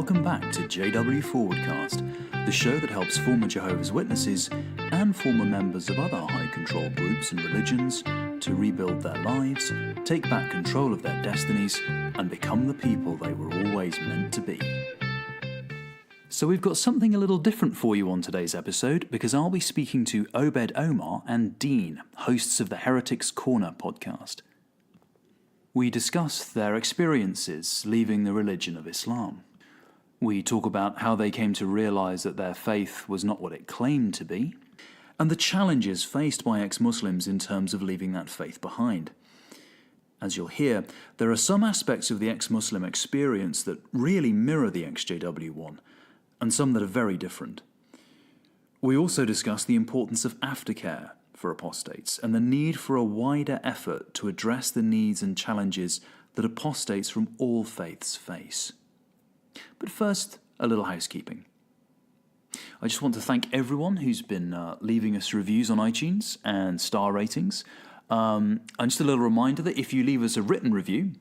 Welcome back to JW Forwardcast, the show that helps former Jehovah's Witnesses and former members of other high control groups and religions to rebuild their lives, take back control of their destinies, and become the people they were always meant to be. So we've got something a little different for you on today's episode, because I'll be speaking to Obaid Omer and Deen, hosts of the Heretics Corner podcast. We discuss their experiences leaving the religion of Islam. We talk about how they came to realize that their faith was not what it claimed to be, and the challenges faced by ex-Muslims in terms of leaving that faith behind. As you'll hear, there are some aspects of the ex-Muslim experience that really mirror the exJW one, and some that are very different. We also discuss the importance of aftercare for apostates and the need for a wider effort to address the needs and challenges that apostates from all faiths face. But first, a little housekeeping. I just want to thank everyone who's been leaving us reviews on iTunes and star ratings. And just a little reminder that if you leave us a written review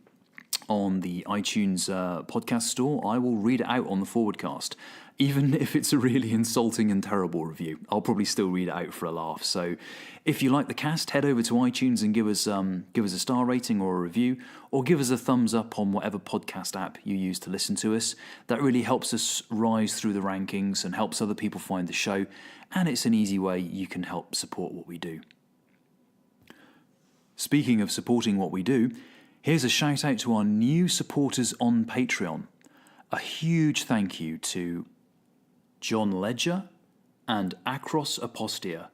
on the iTunes podcast store, I will read it out on the Forwardcast. Even if it's a really insulting and terrible review, I'll probably still read it out for a laugh. So if you like the cast, head over to iTunes and give us a star rating or a review, or give us a thumbs up on whatever podcast app you use to listen to us. That really helps us rise through the rankings and helps other people find the show, and it's an easy way you can help support what we do. Speaking of supporting what we do, here's a shout out to our new supporters on Patreon. A huge thank you to John Ledger and Acros Apostia.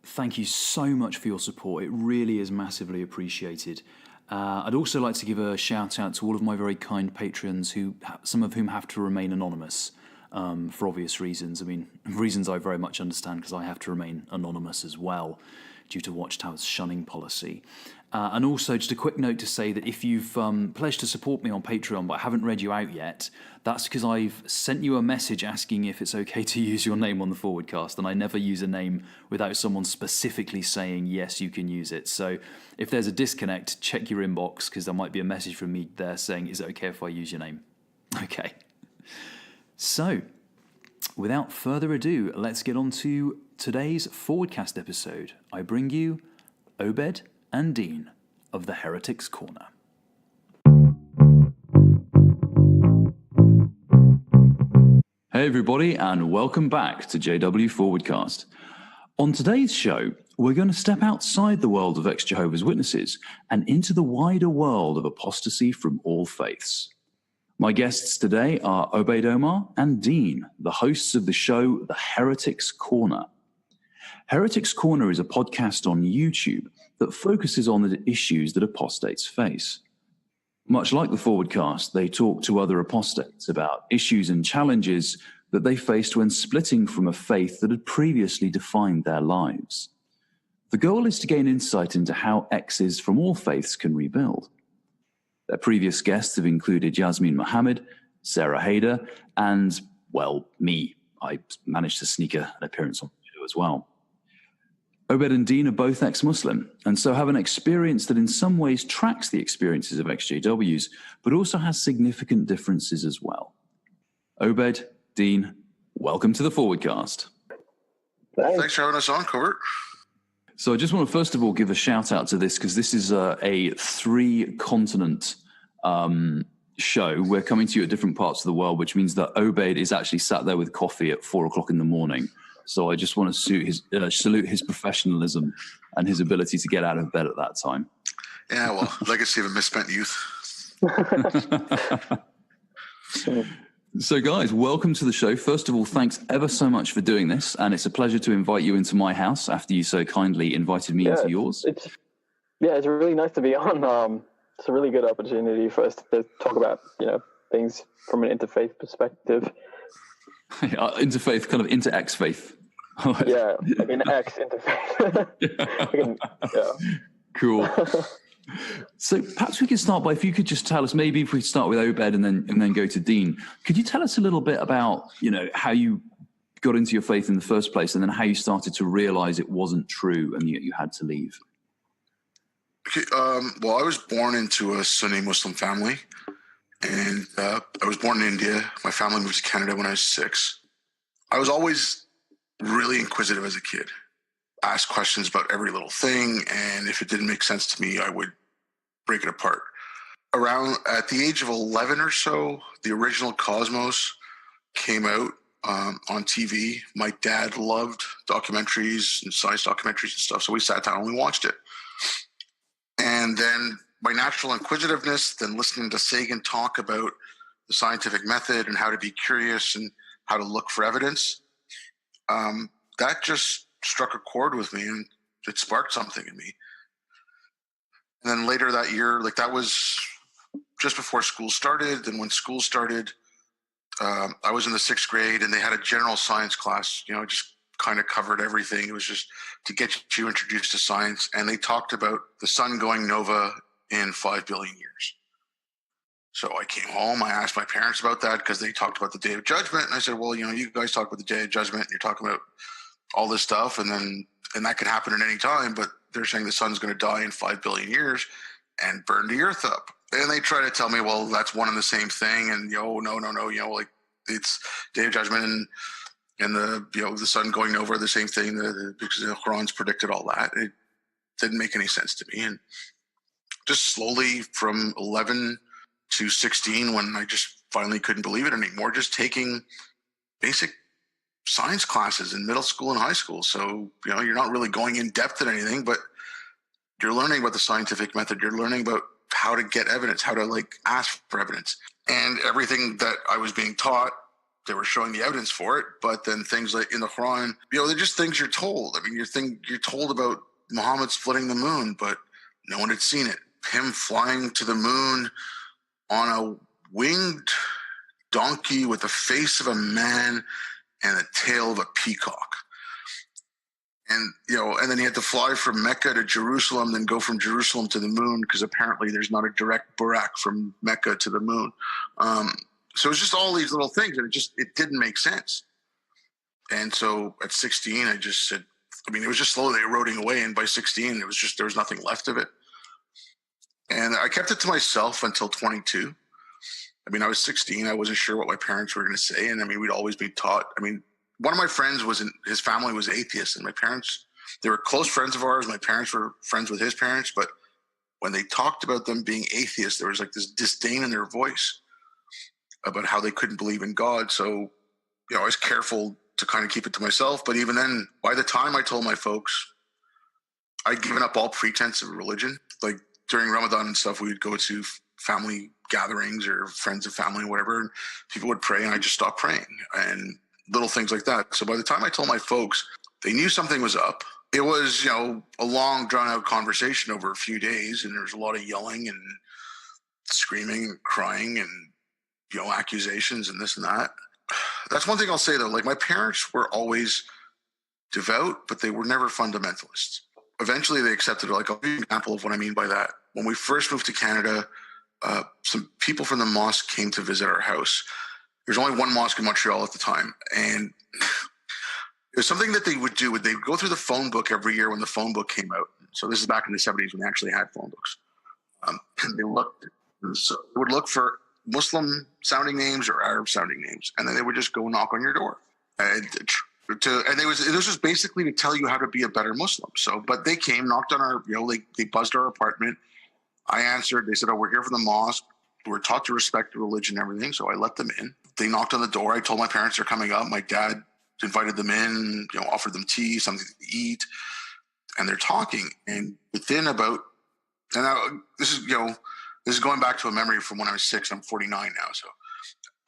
Thank you so much for your support. It really is massively appreciated. I'd also like to give a shout out to all of my very kind patrons, some of whom have to remain anonymous for obvious reasons. I mean, reasons I very much understand, because I have to remain anonymous as well due to Watchtower's shunning policy. And also, just a quick note to say that if you've pledged to support me on Patreon but I haven't read you out yet, that's because I've sent you a message asking if it's okay to use your name on the Forwardcast, and I never use a name without someone specifically saying, yes, you can use it. So if there's a disconnect, check your inbox, because there might be a message from me there saying, is it okay if I use your name? Okay. So, without further ado, let's get on to today's Forwardcast episode. I bring you Obaid and Deen of the Heretics Corner. Hey everybody, and welcome back to JW Forwardcast. On today's show, we're going to step outside the world of ex-Jehovah's Witnesses and into the wider world of apostasy from all faiths. My guests today are Obaid Omer and Deen, the hosts of the show The Heretics Corner. Heretics Corner is a podcast on YouTube that focuses on the issues that apostates face. Much like the Forwardcast, they talk to other apostates about issues and challenges that they faced when splitting from a faith that had previously defined their lives. The goal is to gain insight into how exes from all faiths can rebuild. Their previous guests have included Yasmin Mohammed, Sarah Haider, and, well, me. I managed to sneak an appearance on the show as well. Obaid and Deen are both ex-Muslim, and so have an experience that in some ways tracks the experiences of ex-JWs, but also has significant differences as well. Obaid, Deen, welcome to the Forwardcast. Thanks for having us on, Covert. So I just want to first of all give a shout out to this, because this is a 3-continent show. We're coming to you at different parts of the world, which means that Obaid is actually sat there with coffee at 4 o'clock in the morning. So I just want to salute his professionalism and his ability to get out of bed at that time. Yeah, well, legacy of a misspent youth. So guys, welcome to the show. First of all, thanks ever so much for doing this. And it's a pleasure to invite you into my house after you so kindly invited me into yours. It's really nice to be on. It's a really good opportunity for us to talk about, things from an interfaith perspective. Interfaith, kind of into ex-faith. Yeah, I mean ex-interfaith. Cool. So perhaps we could start by, if you could just tell us, maybe if we start with Obaid and then go to Deen, could you tell us a little bit about, how you got into your faith in the first place, and then how you started to realize it wasn't true and you had to leave? Okay, well, I was born into a Sunni Muslim family. And I was born in India. My family moved to Canada when I was 6. I was always really inquisitive as a kid. Asked questions about every little thing, and if it didn't make sense to me, I would break it apart. Around at the age of 11 or so, the original Cosmos came out on TV. My dad loved documentaries and science documentaries and stuff, so we sat down and we watched it. And then my natural inquisitiveness, then listening to Sagan talk about the scientific method and how to be curious and how to look for evidence, that just struck a chord with me, and it sparked something in me. And then later that year, like that was just before school started. And when school started, I was in the 6th grade, and they had a general science class, just kind of covered everything. It was just to get you introduced to science. And they talked about the sun going nova in 5 billion years. So I came home, I asked my parents about that because they talked about the Day of Judgment. And I said, well, you guys talk about the Day of Judgment, and you're talking about all this stuff, and that could happen at any time, but they're saying the sun's going to die in 5 billion years and burn the earth up. And they try to tell me, well, that's one and the same thing. And, no, like it's Day of Judgment and the sun going over the same thing because the Quran's predicted all that. It didn't make any sense to me. And just slowly from 11 to 16, when I just finally couldn't believe it anymore, just taking basic science classes in middle school and high school. So, you're not really going in depth at anything, but you're learning about the scientific method. You're learning about how to get evidence, how to ask for evidence. And everything that I was being taught, they were showing the evidence for it. But then things like in the Quran, they're just things you're told. I mean, you're told about Muhammad splitting the moon, but no one had seen it. Him flying to the moon on a winged donkey with the face of a man and the tail of a peacock. And, and then he had to fly from Mecca to Jerusalem, then go from Jerusalem to the moon, because apparently there's not a direct Burak from Mecca to the moon. So it's just all these little things, and it didn't make sense. And so at 16, I just said, it was just slowly eroding away. And by 16, there was nothing left of it. And I kept it to myself until 22. I was 16. I wasn't sure what my parents were going to say. And we'd always be taught. One of my friends his family was atheist, and my parents, they were close friends of ours. My parents were friends with his parents, but when they talked about them being atheists, there was this disdain in their voice about how they couldn't believe in God. So, I was careful to kind of keep it to myself. But even then, by the time I told my folks, I'd given up all pretense of religion. Like during Ramadan and stuff, we would go to family gatherings or friends of family, whatever, and people would pray, and I just stopped praying. And little things like that. So by the time I told my folks, they knew something was up. It was, a long, drawn-out conversation over a few days, and there was a lot of yelling and screaming and crying and, accusations and this and that. That's one thing I'll say, though. My parents were always devout, but they were never fundamentalists. Eventually, they accepted it. I'll give you an example of what I mean by that. When we first moved to Canada, some people from the mosque came to visit our house. There's only one mosque in Montreal at the time. And it was something that they would do. They would go through the phone book every year when the phone book came out. So this is back in the 70s when they actually had phone books. And they would look for Muslim sounding names or Arab sounding names. And then they would just go knock on your door. And it was just basically to tell you how to be a better Muslim. So, but they came, knocked on our, they buzzed our apartment. I answered. They said, "Oh, we're here from the mosque. We're taught to respect the religion and everything." So I let them in. They knocked on the door. I told my parents they're coming up. My dad invited them in, offered them tea, something to eat, and they're talking. And within about, this is going back to a memory from when I was 6. I'm 49 now. So,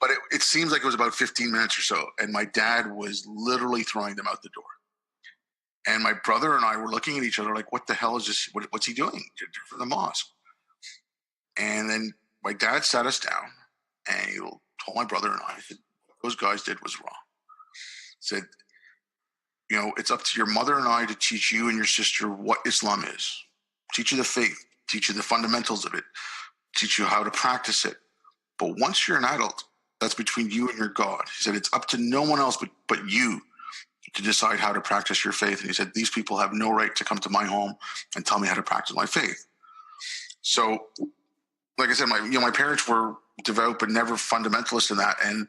but it seems like it was about 15 minutes or so. And my dad was literally throwing them out the door. And my brother and I were looking at each other like, what the hell is this? What's he doing for the mosque? And then my dad sat us down and he told my brother and I, said, what those guys did was wrong. He said, it's up to your mother and I to teach you and your sister what Islam is. Teach you the faith, teach you the fundamentals of it, teach you how to practice it. But once you're an adult, that's between you and your God. He said, it's up to no one else but you to decide how to practice your faith. And he said, these people have no right to come to my home and tell me how to practice my faith. So, like I said, my parents were devout, but never fundamentalist in that. And,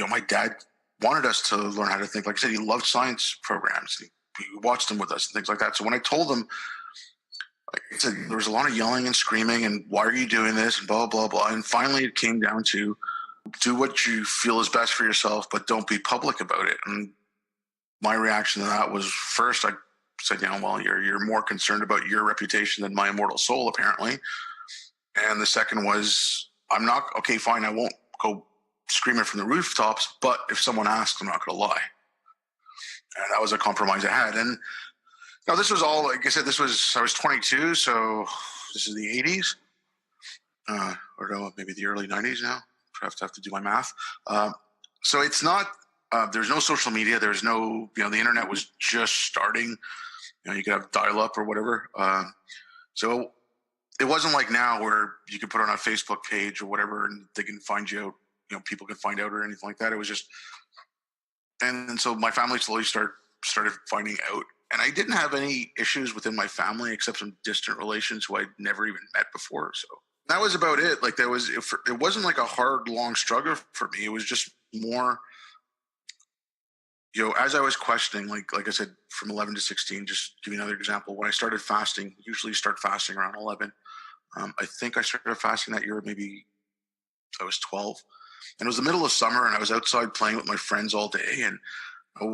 my dad wanted us to learn how to think. Like I said, he loved science programs. He watched them with us and things like that. So when I told him, like I said, there was a lot of yelling and screaming and why are you doing this and blah, blah, blah. And finally it came down to do what you feel is best for yourself, but don't be public about it. And my reaction to that was, first, I said, well, you're more concerned about your reputation than my immortal soul, apparently. And the second was, I'm not, okay, fine, I won't go screaming from the rooftops, but if someone asks, I'm not going to lie. And that was a compromise I had. And this was all, like I said, I was 22, so this is the 80s, or no, maybe the early 90s now. I have to do my math. So it's not, there's no social media. There's no, the internet was just starting. You could have dial-up or whatever. So it wasn't like now where you could put on a Facebook page or whatever and they can find you out, people can find out or anything like that. It was just, and so my family slowly started finding out. And I didn't have any issues within my family except some distant relations who I'd never even met before. So that was about it. Like it wasn't like a hard, long struggle for me. It was just more, as I was questioning, like I said, from 11 to 16, just give you another example. When I started fasting, usually start fasting around 11. I think I started fasting that year, maybe I was 12. And it was the middle of summer and I was outside playing with my friends all day. And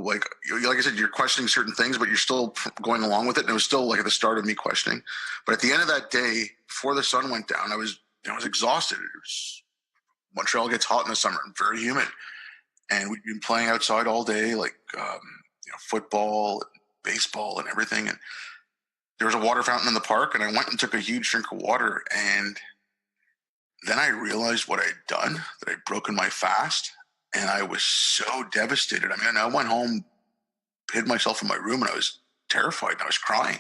like I said, you're questioning certain things, but you're still going along with it. And it was still like at the start of me questioning. But at the end of that day, before the sun went down, I was exhausted. Montreal gets hot in the summer and very humid. And we'd been playing outside all day, like, football, and baseball and everything. And there was a water fountain in the park and I went and took a huge drink of water. And then I realized what I'd done, that I'd broken my fast. And I was so devastated. I mean, I went home, hid myself in my room, and I was terrified. And I was crying.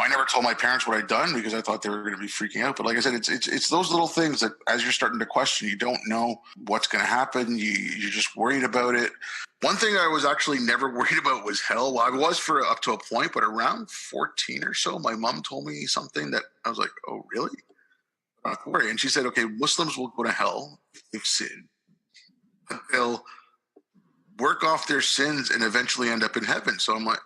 I never told my parents what I'd done because I thought they were going to be freaking out. But like I said, it's those little things that as you're starting to question, you don't know what's going to happen. You're just worried about it. One thing I was actually never worried about was hell. Well, I was for up to a point, but around 14 or so, my mom told me something that I was like, oh, really? Not to worry. And she said, okay, Muslims will go to hell if they've sinned. They'll work off their sins and eventually end up in heaven. So I'm like,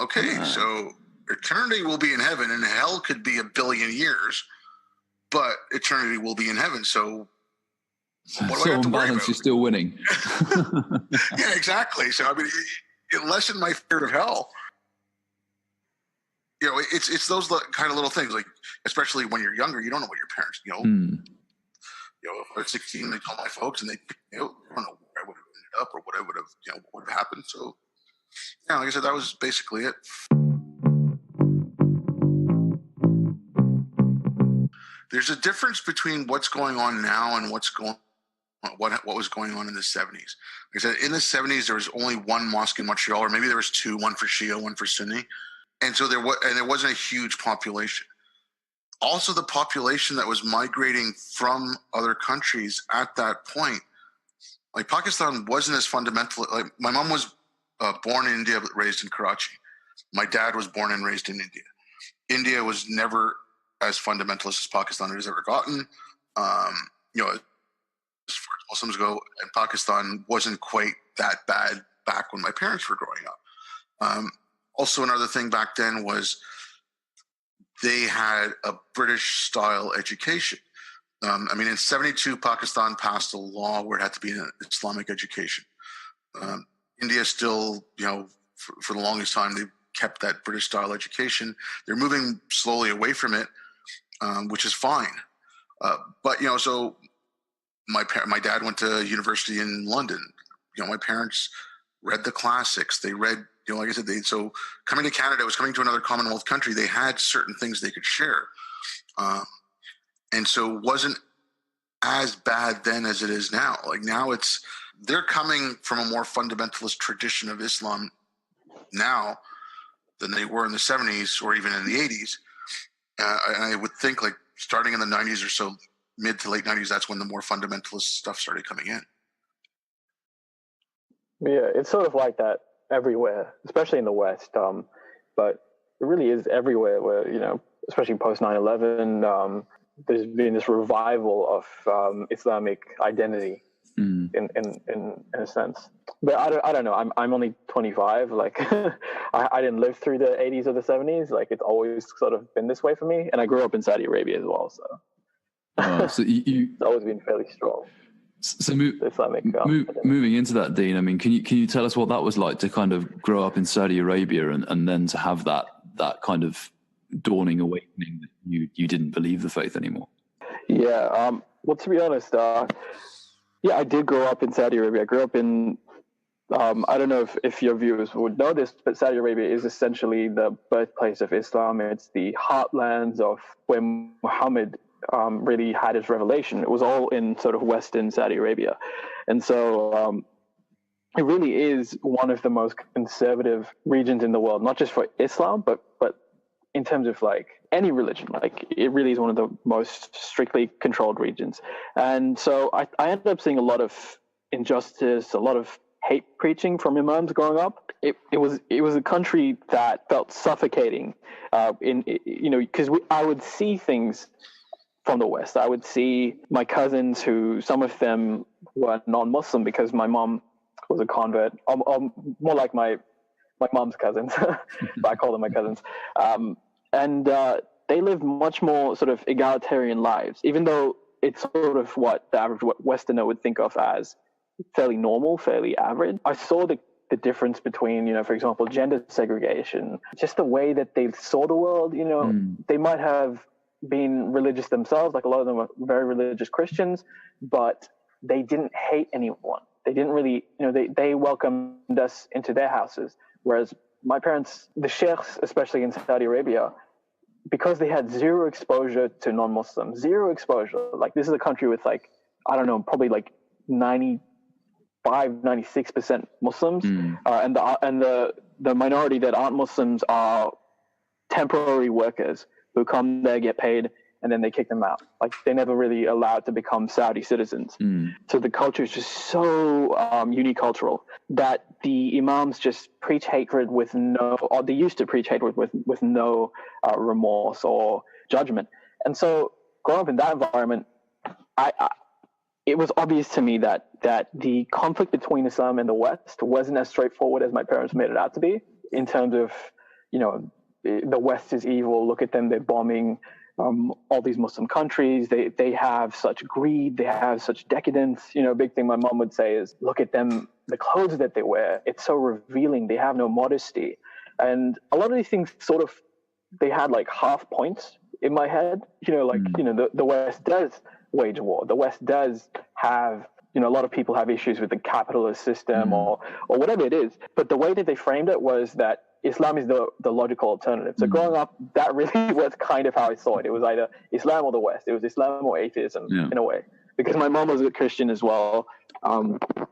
okay, so eternity will be in heaven and hell could be 1 billion years, but eternity will be in heaven. So what do I have to worry about? You're still winning. Yeah, exactly. So, I mean, it lessened my fear of hell. It's those kind of little things, like, especially when you're younger, you don't know what your parents, if I was 16, they told my folks and they, I don't know where I would have ended up or what I would have, what would have happened. So, yeah, like I said, that was basically it. There's a difference between what's going on now and what was going on in the 70s. Like I said, in the 70s, there was only one mosque in Montreal, or maybe there was two, one for Shia, one for Sunni. And so there wasn't a huge population. Also, the population that was migrating from other countries at that point, like Pakistan wasn't as fundamental. Like my mom was born in India, but raised in Karachi. My dad was born and raised in India. India was never as fundamentalist as Pakistan has ever gotten. As far as Muslims go, and Pakistan wasn't quite that bad back when my parents were growing up. Also, another thing back then was they had a British-style education. In 72, Pakistan passed a law where it had to be an Islamic education. India still, for the longest time, they kept that British-style education. They're moving slowly away from it, which is fine. But so my dad went to university in London. My parents read the classics. They read, like I said, so coming to Canada was coming to another Commonwealth country. They had certain things they could share. And so it wasn't as bad then as it is now. Like now they're coming from a more fundamentalist tradition of Islam now than they were in the 70s or even in the 80s. And I would think like starting in the 90s or so, mid to late 90s, that's when the more fundamentalist stuff started coming in. Yeah, it's sort of like that everywhere, especially in the West. But it really is everywhere where, especially post 9/11, there's been this revival of Islamic identity in a sense. But I don't know. I'm only 25. Like I didn't live through the 80s or the 70s. Like it's always sort of been this way for me. And I grew up in Saudi Arabia as well. So, so it's always been fairly strong. So Islamic, moving into that, Dean, I mean, can you tell us what that was like to kind of grow up in Saudi Arabia and then to have that kind of dawning awakening that you didn't believe the faith anymore? Yeah. Well, to be honest, I did grow up in Saudi Arabia. I grew up in, I don't know if your viewers would know this, but Saudi Arabia is essentially the birthplace of Islam. It's the heartlands of where Muhammad really had his revelation. It was all in sort of Western Saudi Arabia. And so it really is one of the most conservative regions in the world, not just for Islam, but in terms of like any religion. Like it really is one of the most strictly controlled regions. And so I ended up seeing a lot of injustice, a lot of hate preaching from imams growing up. It was a country that felt suffocating because I would see things from the West. I would see my cousins who, some of them were non-Muslim because my mom was a convert, or more like my mom's cousins, but I call them my cousins. And they lived much more sort of egalitarian lives, even though it's sort of what the average Westerner would think of as fairly normal, fairly average. I saw the difference between, for example, gender segregation, just the way that they saw the world. They might have been religious themselves, like a lot of them were very religious Christians, but they didn't hate anyone. They didn't really, they welcomed us into their houses. Whereas my parents, the sheikhs, especially in Saudi Arabia, because they had zero exposure to non-Muslims, zero exposure. Like this is a country with like, I don't know, probably like 96% Muslims. And the minority that aren't Muslims are temporary workers who come there, get paid, and then they kick them out. Like they're never really allowed to become Saudi citizens. So the culture is just so unicultural that the imams just preach hatred or they used to preach hatred with no remorse or judgment. And so growing up in that environment, it was obvious to me that the conflict between Islam and the West wasn't as straightforward as my parents made it out to be, in terms of, the West is evil. Look at them. They're bombing all these Muslim countries. They have such greed. They have such decadence. A big thing my mom would say is, look at them, the clothes that they wear. It's so revealing. They have no modesty. And a lot of these things they had like half points in my head. The West does wage war. The West does have, a lot of people have issues with the capitalist system or whatever it is. But the way that they framed it was that Islam is the logical alternative. So growing up, that really was kind of how I saw it. It was either Islam or the West. It was Islam or atheism in a way. Because my mom was a Christian as well.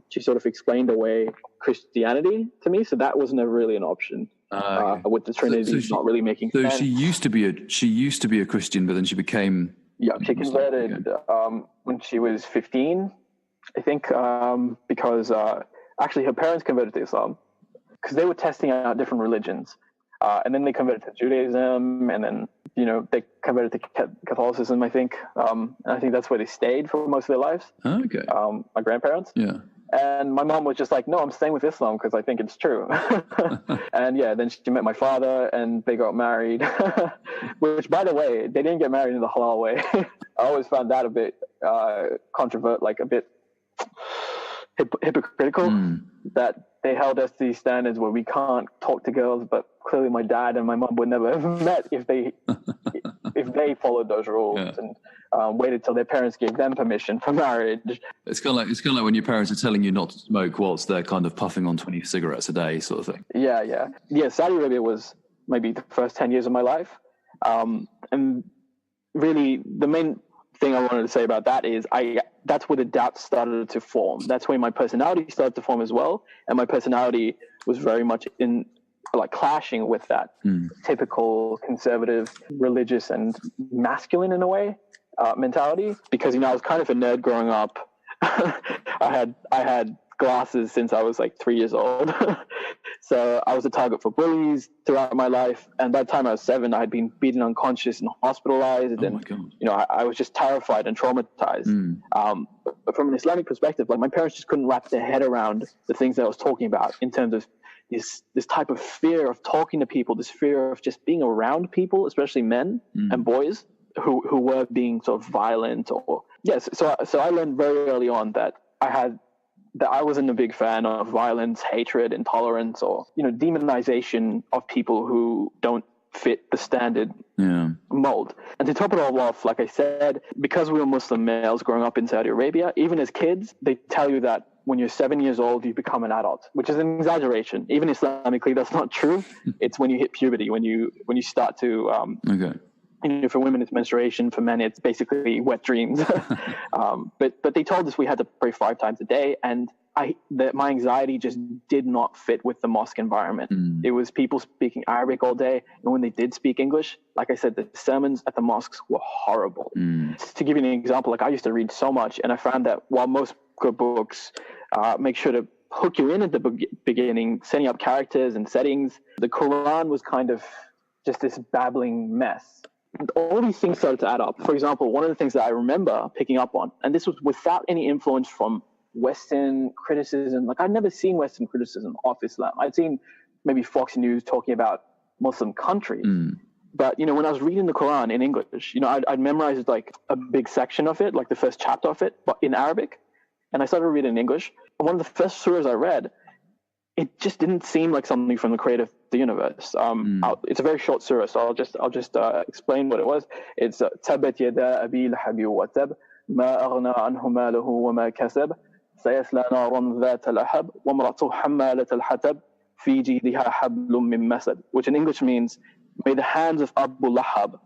She sort of explained away Christianity to me, so that wasn't really an option. With the Trinity not really making sense. So she used to be a Christian, but then she became. Yeah, she converted when she was 15, I think, because actually her parents converted to Islam because they were testing out different religions. And then they converted to Judaism, and then, they converted to Catholicism, I think. And I think that's where they stayed for most of their lives. Oh, okay. My grandparents. Yeah. And my mom was just like, no, I'm staying with Islam because I think it's true. And then she met my father and they got married, which, by the way, they didn't get married in the halal way. I always found that a bit controversial, like a bit hypocritical, that they held us to these standards where we can't talk to girls, but clearly my dad and my mom would never have met if they followed those rules and waited till their parents gave them permission for marriage. It's kind of like when your parents are telling you not to smoke whilst they're kind of puffing on 20 cigarettes a day, sort of thing. Yeah. Saudi Arabia was maybe the first 10 years of my life, and really the main thing I wanted to say about that is that's where the doubts started to form. That's where my personality started to form as well, and my personality was very much in clashing with that typical conservative, religious, and masculine in a way mentality. Because I was kind of a nerd growing up. I had glasses since I was like 3 years old, So I was a target for bullies throughout my life. And by the time I was 7, I had been beaten unconscious and hospitalized. Oh and, my God. I was just terrified and traumatized. But from an Islamic perspective, like my parents just couldn't wrap their head around the things that I was talking about in terms of this type of fear of talking to people, this fear of just being around people, especially men and boys who were being sort of violent or yes. So I learned very early on that I wasn't a big fan of violence, hatred, intolerance, or demonization of people who don't fit the standard mold. And to top it all off, like I said, because we were Muslim males growing up in Saudi Arabia, even as kids, they tell you that when you're 7 years old, you become an adult, which is an exaggeration. Even Islamically, that's not true. It's when you hit puberty, when you start to for women, it's menstruation. For men, it's basically wet dreams. But they told us we had to pray 5 times a day, and my anxiety just did not fit with the mosque environment. It was people speaking Arabic all day, and when they did speak English, like I said, the sermons at the mosques were horrible. To give you an example, like I used to read so much, and I found that while most good books make sure to hook you in at the beginning, setting up characters and settings, the Quran was kind of just this babbling mess. All these things started to add up. For example, one of the things that I remember picking up on, and this was without any influence from Western criticism. Like I'd never seen Western criticism of Islam. I'd seen maybe Fox News talking about Muslim countries. But, when I was reading the Quran in English, I'd memorized like a big section of it, like the first chapter of it, but in Arabic. And I started reading in English. And one of the first surahs I read, it just didn't seem like something from the creator of the universe. It's a very short surah, so I'll just explain what it was. It's Tabat yada abi lahabi wa tab ma aghna anhu maluhu wa ma kasab sayasla naran dhat al-ahab wa imra'atuhu hammalat al-hatab fi jidha hablum min masad, which in English means, may the hands of Abu Lahab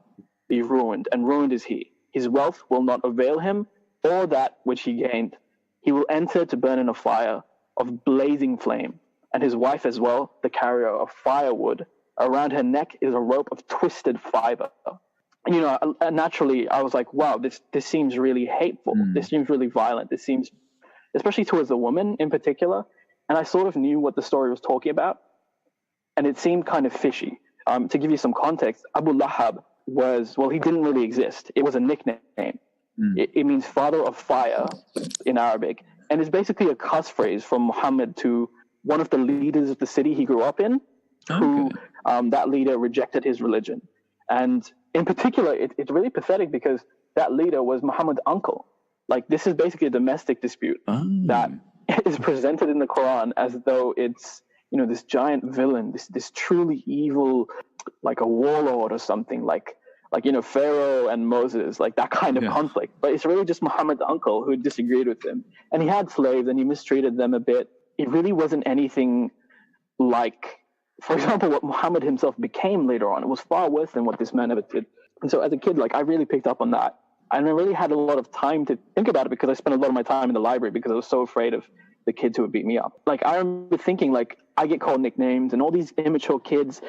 be ruined, and ruined is he. His wealth will not avail him, or that which he gained. He will enter to burn in a fire of blazing flame, and his wife as well, the carrier of firewood. Around her neck is a rope of twisted fiber. Naturally, I was like, wow, this seems really hateful. This seems really violent. This seems, especially towards the woman in particular. And I sort of knew what the story was talking about, and it seemed kind of fishy. To give you some context, Abu Lahab he didn't really exist. It was a nickname. It means father of fire in Arabic. And it's basically a cuss phrase from Muhammad to one of the leaders of the city he grew up in, who that leader rejected his religion. And in particular, it's really pathetic because that leader was Muhammad's uncle. Like, this is basically a domestic dispute that is presented in the Quran as though it's, this giant villain, this truly evil, like a warlord or something, like Pharaoh and Moses, like that kind of conflict. But it's really just Muhammad's uncle who disagreed with him. And he had slaves and he mistreated them a bit. It really wasn't anything like, for example, what Muhammad himself became later on. It was far worse than what this man ever did. And so as a kid, like, I really picked up on that. And I really had a lot of time to think about it because I spent a lot of my time in the library because I was so afraid of the kids who would beat me up. Like, I remember thinking, like, I get called nicknames, and all these immature kids,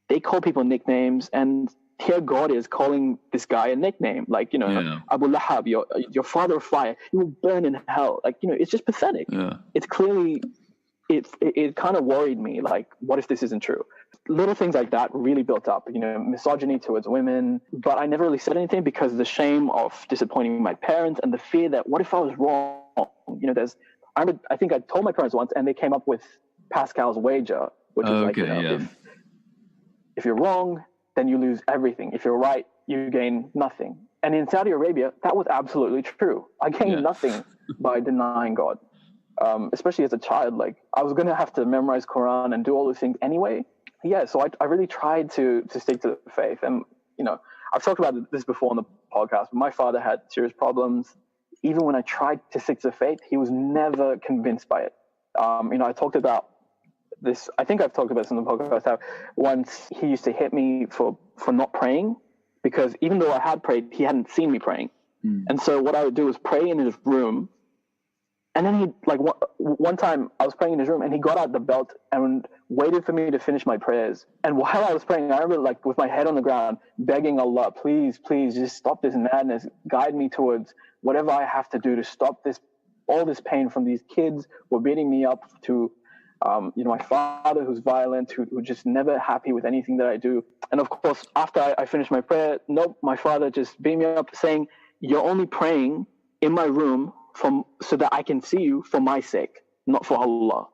they call people nicknames, and here God is calling this guy a nickname, like, Abu Lahab, your father of fire, you will burn in hell. Like, it's just pathetic. It's clearly, it kind of worried me, like, what if this isn't true? Little things like that really built up, misogyny towards women, but I never really said anything because of the shame of disappointing my parents and the fear that what if I was wrong? I think I told my parents once, and they came up with Pascal's wager, which is if you're wrong, then you lose everything. If you're right, you gain nothing. And in Saudi Arabia, that was absolutely true. I gained nothing by denying God, especially as a child. Like, I was going to have to memorize Quran and do all those things anyway. So I really tried to stick to the faith. And, I've talked about this before on the podcast, but my father had serious problems. Even when I tried to stick to the faith, he was never convinced by it. I talked about this, I think I've talked about this in the podcast, how once he used to hit me for not praying, because even though I had prayed, he hadn't seen me praying. And so what I would do is pray in his room. And then one time I was praying in his room, and he got out the belt and waited for me to finish my prayers. And while I was praying, I remember, like, with my head on the ground, begging Allah, please, just stop this madness. Guide me towards whatever I have to do to stop all this pain from these kids who are beating me up, to My father who's violent, who just never happy with anything that I do. And of course, after I finished my prayer, my father just beat me up saying, "You're only praying in my room so that I can see you for my sake, not for Allah."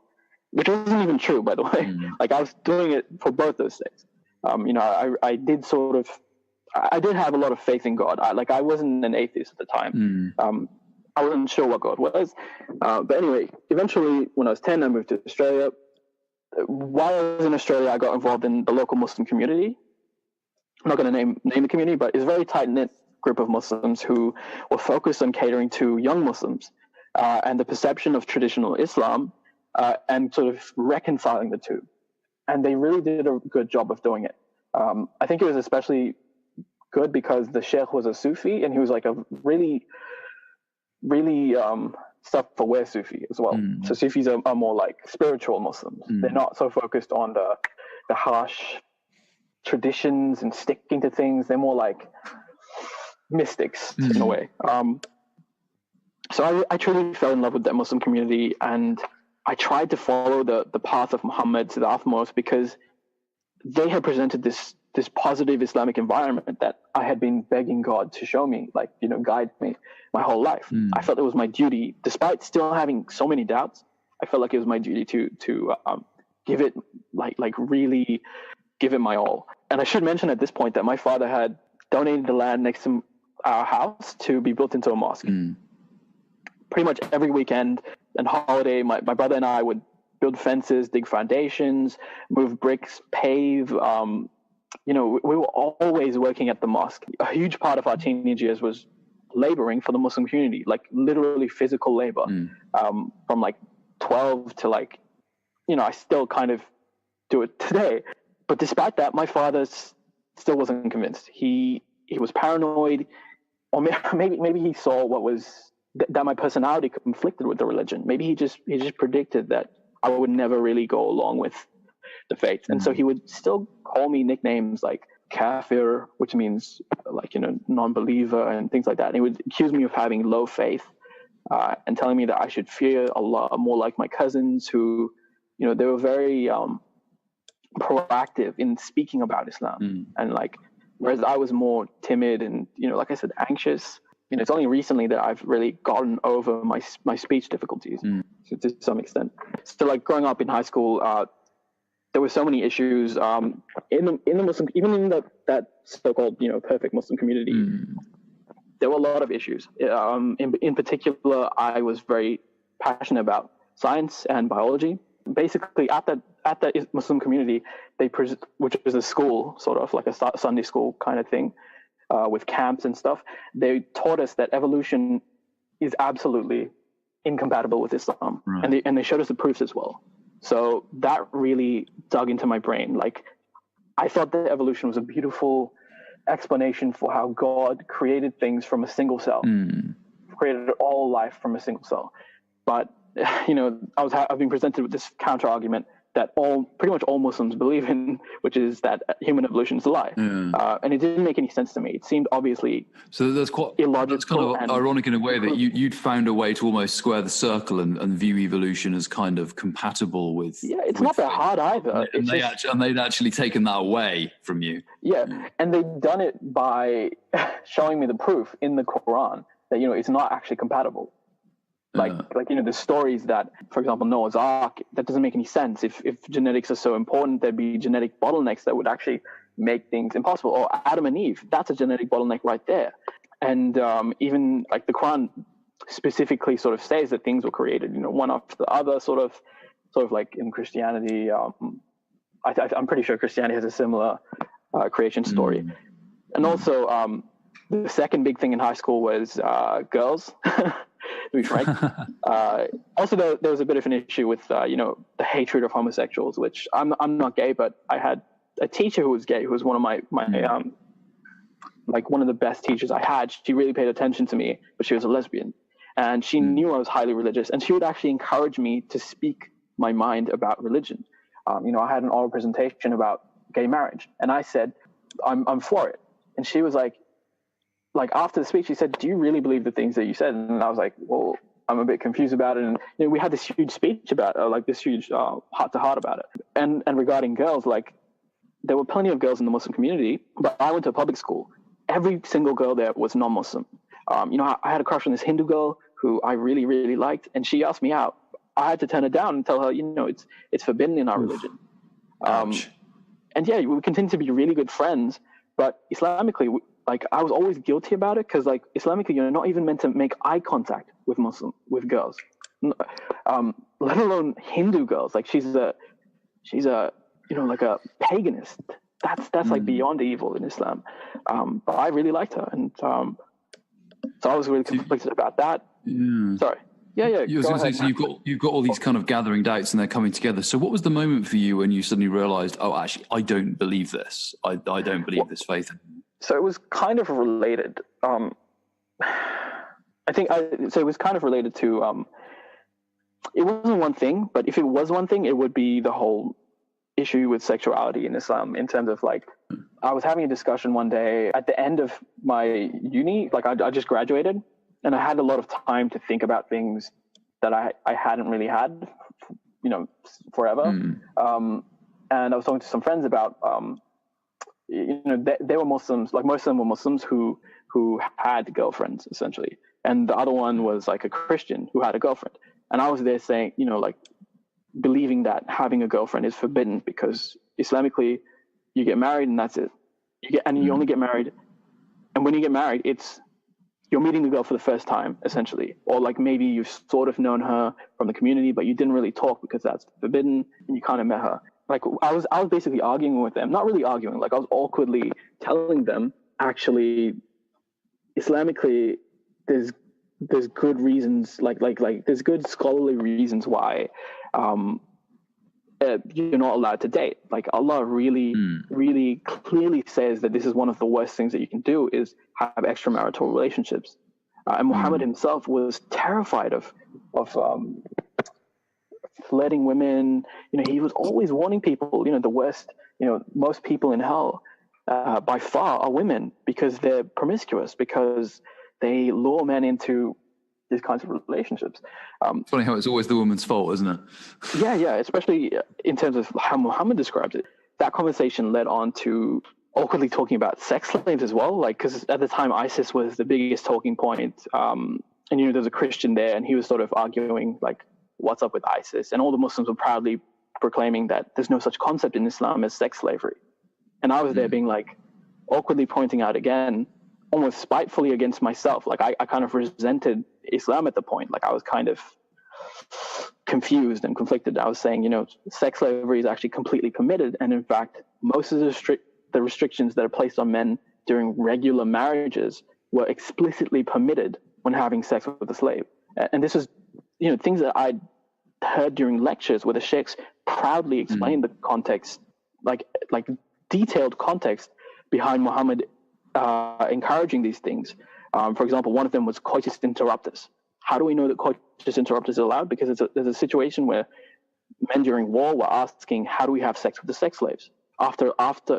Which wasn't even true, by the way. Like, I was doing it for both those things. I did have a lot of faith in God. I wasn't an atheist at the time. I wasn't sure what God was. But anyway, eventually, when I was 10, I moved to Australia. While I was in Australia, I got involved in the local Muslim community. I'm not going to name the community, but it's a very tight-knit group of Muslims who were focused on catering to young Muslims and the perception of traditional Islam and sort of reconciling the two. And they really did a good job of doing it. I think it was especially good because the sheikh was a Sufi, and he was like a really self-aware Sufi as well. So Sufis are more like spiritual Muslims. They're not so focused on the harsh traditions and sticking to things. They're more like mystics in a way. So I truly fell in love with that Muslim community, and I tried to follow the path of Muhammad to the utmost because they had presented this positive Islamic environment that I had been begging God to show me, guide me my whole life. I felt it was my duty, despite still having so many doubts. I felt like it was my duty to give it really give it my all. And I should mention at this point that my father had donated the land next to our house to be built into a mosque. Pretty much every weekend and holiday, my brother and I would build fences, dig foundations, move bricks, pave. We were always working at the mosque. A huge part of our teenage years was laboring for the Muslim community, like literally physical labor. From 12 to I still kind of do it today. But despite that, my father still wasn't convinced. He was paranoid, or maybe he saw what was that my personality conflicted with the religion. Maybe he just predicted that I would never really go along with the faith. And so he would still call me nicknames like kafir, which means non-believer and things like that. And he would accuse me of having low faith and telling me that I should fear Allah more like my cousins who, they were very proactive in speaking about Islam. And whereas I was more timid and, like I said, anxious, it's only recently that I've really gotten over my speech difficulties to some extent. So growing up in high school, there were so many issues in the Muslim, even in that so-called perfect Muslim community. There were a lot of issues. In particular, I was very passionate about science and biology. Basically, at that Muslim community, which is a school, sort of like a Sunday school kind of thing, with camps and stuff, they taught us that evolution is absolutely incompatible with Islam, right. and they showed us the proofs as well. So that really dug into my brain. I thought that evolution was a beautiful explanation for how God created things from a single cell, created all life from a single cell. But I've been presented with this counter argument that pretty much all Muslims believe in, which is that human evolution is a lie. And it didn't make any sense to me. It seemed obviously that's quite illogical. That's kind of ironic in a way that you'd found a way to almost square the circle and view evolution as kind of compatible with. Yeah, it's not that hard either. And they'd actually taken that away from you. Yeah, and they'd done it by showing me the proof in the Quran that it's not actually compatible. The stories that, for example, Noah's Ark, that doesn't make any sense. If genetics are so important, there'd be genetic bottlenecks that would actually make things impossible. Or Adam and Eve, that's a genetic bottleneck right there. And even the Quran specifically sort of says that things were created, one after the other, sort of like in Christianity. I'm pretty sure Christianity has a similar creation story. And also, the second big thing in high school was girls. To be frank. Also, there was a bit of an issue with, the hatred of homosexuals, which I'm not gay, but I had a teacher who was gay, who was one of my one of the best teachers I had. She really paid attention to me, but she was a lesbian. And she knew I was highly religious, and she would actually encourage me to speak my mind about religion. I had an oral presentation about gay marriage, and I said, I'm for it. And she was like after the speech, she said, "Do you really believe the things that you said?" And I was like, "Well, I'm a bit confused about it. And we had this huge speech about it, like this huge heart-to-heart about it. And regarding girls, like there were plenty of girls in the Muslim community, but I went to a public school. Every single girl there was non-Muslim. I had a crush on this Hindu girl who I really, really liked, and she asked me out. I had to turn her down and tell her, it's forbidden in our religion. And yeah, we continue to be really good friends, but Islamically, like I was always guilty about it because like Islamically, you're not even meant to make eye contact with girls, let alone Hindu girls. Like she's a like a paganist. That's like beyond evil in Islam. But I really liked her, and so I was really conflicted about that. Yeah. Sorry. Yeah. You was going to say, so you've got all these kind of gathering doubts and they're coming together. So what was the moment for you when you suddenly realized, oh, actually, I don't believe this. I don't believe this faith. So it was kind of related. It was kind of related to, it wasn't one thing, but if it was one thing, it would be the whole issue with sexuality in Islam in terms of like, I was having a discussion one day at the end of my uni, like I just graduated. And I had a lot of time to think about things that I hadn't really had, forever. And I was talking to some friends about, they were Muslims, like most of them were Muslims who had girlfriends essentially. And the other one was like a Christian who had a girlfriend. And I was there saying, like believing that having a girlfriend is forbidden because Islamically you get married and that's it. You only get married. And when you get married, you're meeting the girl for the first time, essentially. Or like maybe you've sort of known her from the community, but you didn't really talk because that's forbidden and you kind of met her. Like I was basically arguing with them, not really arguing, like I was awkwardly telling them, actually, Islamically, there's good reasons, like there's good scholarly reasons why you're not allowed to date. Like Allah really, really clearly says that this is one of the worst things that you can do is have extramarital relationships. And Muhammad himself was terrified of flirting women. He was always warning people, the worst, most people in hell by far are women because they're promiscuous, because they lure men into these kinds of relationships. It's funny how it's always the woman's fault, isn't it? Yeah, especially in terms of how Muhammad describes it. That conversation led on to awkwardly talking about sex slaves as well, like because at the time ISIS was the biggest talking point, and there's a Christian there, and he was sort of arguing like, what's up with ISIS? And all the Muslims were proudly proclaiming that there's no such concept in Islam as sex slavery. And I was there being like, awkwardly pointing out again, almost spitefully against myself. Like I kind of resented Islam at the point. Like I was kind of confused and conflicted. I was saying, sex slavery is actually completely permitted. And in fact, most of the restrictions that are placed on men during regular marriages were explicitly permitted when having sex with a slave. And this was, things that I'd heard during lectures where the sheikhs proudly explained the context, like detailed context behind Muhammad encouraging these things. For example, one of them was coitus interruptus. How do we know that coitus interruptus is allowed? Because there's a situation where men during war were asking, how do we have sex with the sex slaves? After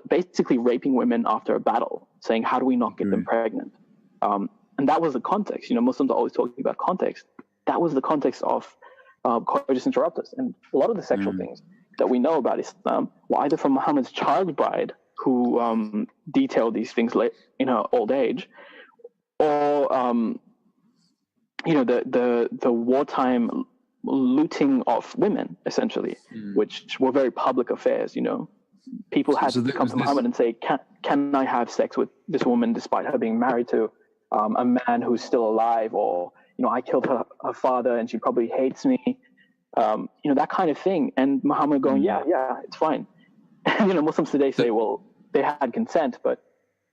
basically raping women after a battle, saying, how do we not get them pregnant? And that was the context. Muslims are always talking about context. That was the context of coitus interruptus. And a lot of the sexual things that we know about Islam were either from Muhammad's child bride, who detailed these things late in her old age, or the wartime looting of women, essentially, which were very public affairs. People had to come to Muhammad and say, "Can I have sex with this woman despite her being married to a man who's still alive?" Or I killed her father and she probably hates me. That kind of thing. And Muhammad going, yeah, it's fine. And Muslims today say, well, they had consent, but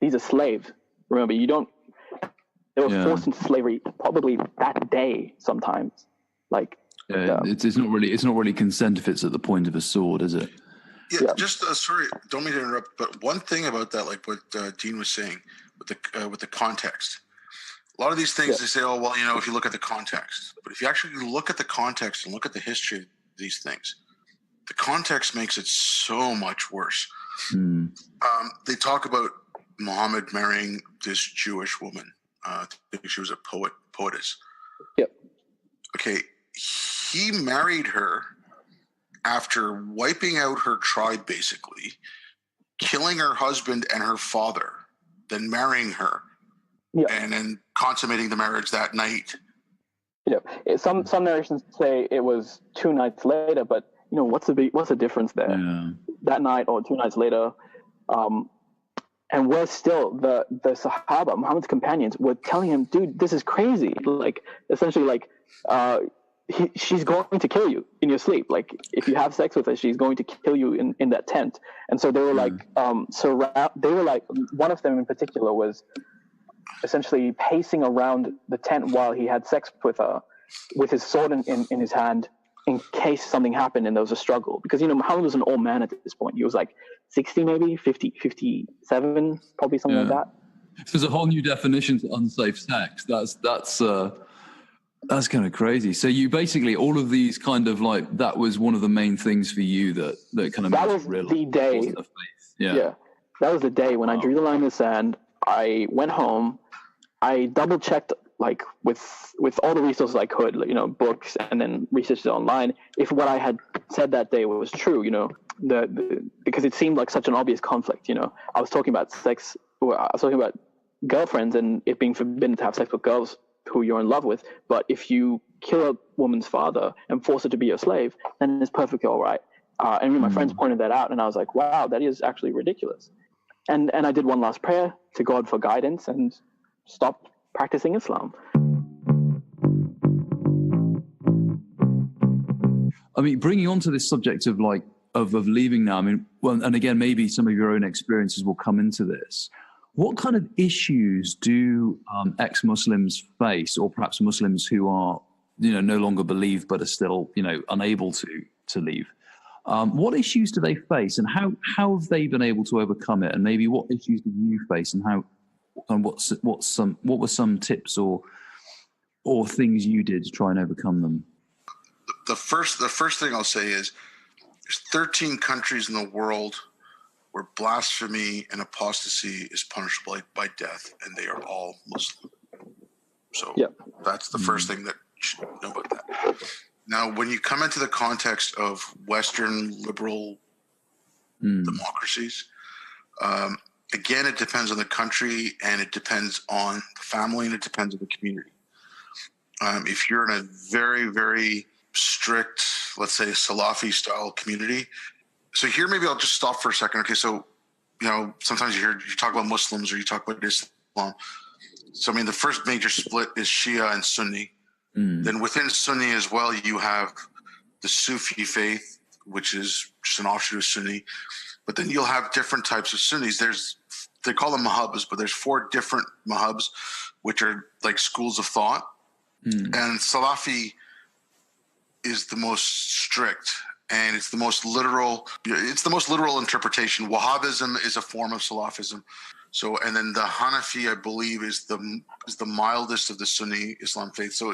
these are slaves. Remember, they were forced into slavery probably that day sometimes. Like, it's not really consent if it's at the point of a sword, is it? Yeah. Just sorry, don't mean to interrupt, but one thing about that, like what Deen was saying with the context. A lot of these things they say, oh well, if you look at the context, but if you actually look at the context and look at the history of these things, the context makes it so much worse. They talk about Muhammad marrying this Jewish woman. I think she was a poetess. Yep. Okay, he married her after wiping out her tribe, basically, killing her husband and her father, then marrying her, and then consummating the marriage that night. Some narrations say it was 2 nights later, but what's the difference there? Yeah. That night or 2 nights later, and we're still the Sahaba, Muhammad's companions, were telling him, dude, this is crazy. Like, essentially, like, she's going to kill you in your sleep. Like, if you have sex with her, she's going to kill you in that tent. And so they were like, they were like, one of them in particular was essentially pacing around the tent while he had sex with her, with his sword in his hand, in case something happened and there was a struggle. Because, Muhammad was an old man at this point. He was like 60, maybe 50, 57, probably something like that. There's a whole new definition to unsafe sex. That's kind of crazy. So you basically, all of these kind of like, that was one of the main things for you that kind of made you realize the day. Faith. Yeah. That was the day when I drew the line in the sand. I went home. I double checked, like, with all the resources I could, like, books, and then researched it online, if what I had said that day was true, because it seemed like such an obvious conflict. I was talking about sex, or I was talking about girlfriends and it being forbidden to have sex with girls who you're in love with, but if you kill a woman's father and force her to be your slave, then it's perfectly all right. And my friends pointed that out, and I was like, wow, that is actually ridiculous. And I did one last prayer to God for guidance and stopped practicing Islam. I mean, bringing on to this subject of like of leaving now. I mean, well, and again, maybe some of your own experiences will come into this. What kind of issues do ex-Muslims face, or perhaps Muslims who are, no longer believe but are still, unable to leave? What issues do they face, and how have they been able to overcome it? And maybe what issues do you face, and what were some tips or things you did to try and overcome them? The first thing I'll say is there's 13 countries in the world where blasphemy and apostasy is punishable by death, and they are all Muslim. So that's the first thing that you should know about that. Now, when you come into the context of Western liberal democracies, again, it depends on the country, and it depends on the family, and it depends on the community. If you're in a very, very strict, let's say, Salafi-style community, so here maybe I'll just stop for a second. Okay, so sometimes you talk about Muslims or you talk about Islam. So I mean, the first major split is Shia and Sunni. Then within Sunni as well, you have the Sufi faith, which is just an offshoot of Sunni. But then you'll have different types of Sunnis. They call them mahabas, but there's 4 different mahabs, which are like schools of thought. And Salafi is the most strict, and it's the most literal. It's the most literal interpretation. Wahhabism is a form of Salafism. So, and then the Hanafi, I believe, is the mildest of the Sunni Islam faith. So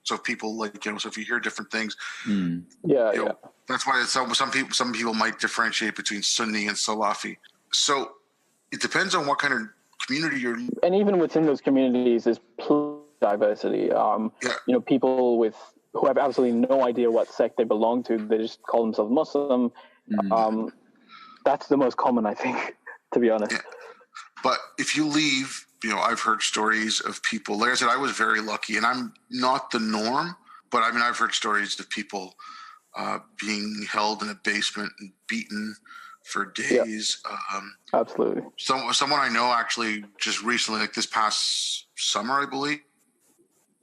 so people so if you hear different things, that's why some people might differentiate between Sunni and Salafi. So it depends on what kind of community you're in. And even within those communities, there's diversity. People who have absolutely no idea what sect they belong to, they just call themselves Muslim. That's the most common, I think, to be honest. Yeah. But if you leave, I've heard stories of people, like I said, I was very lucky, and I'm not the norm, but I mean, I've heard stories of people being held in a basement and beaten for days. Absolutely. Someone I know actually just recently, like this past summer, I believe,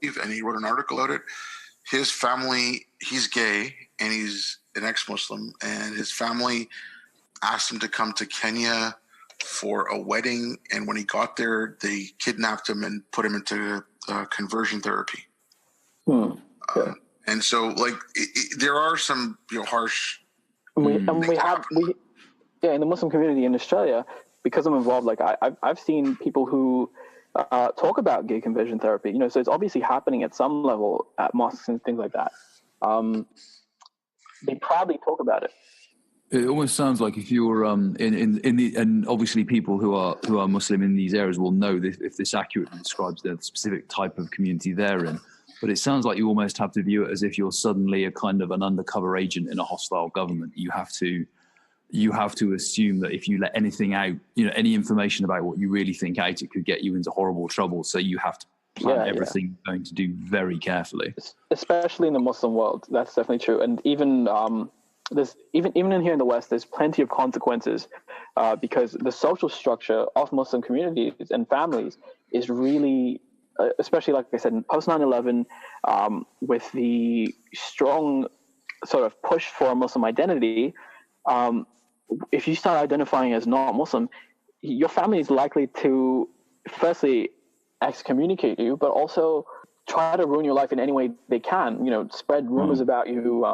and he wrote an article about it. His family, he's gay and he's an ex-Muslim, and his family asked him to come to Kenya for a wedding, and when he got there, they kidnapped him and put him into conversion therapy. And so, there are some harsh. We in the Muslim community in Australia, because I'm involved. Like I've seen people who talk about gay conversion therapy. So it's obviously happening at some level at mosques and things like that. They proudly talk about it. It almost sounds like if you're and obviously people who are Muslim in these areas will know this, if this accurately describes the specific type of community they're in. But it sounds like you almost have to view it as if you're suddenly a kind of an undercover agent in a hostile government. You have to assume that if you let anything out, any information about what you really think out, it could get you into horrible trouble. So you have to plan everything you're going to do very carefully. Especially in the Muslim world, that's definitely true. And even there's even in here in the West, there's plenty of consequences because the social structure of Muslim communities and families is really, especially like I said, post 9/11, with the strong sort of push for a Muslim identity. If you start identifying as not Muslim, your family is likely to firstly excommunicate you, but also try to ruin your life in any way they can. Spread rumors about you.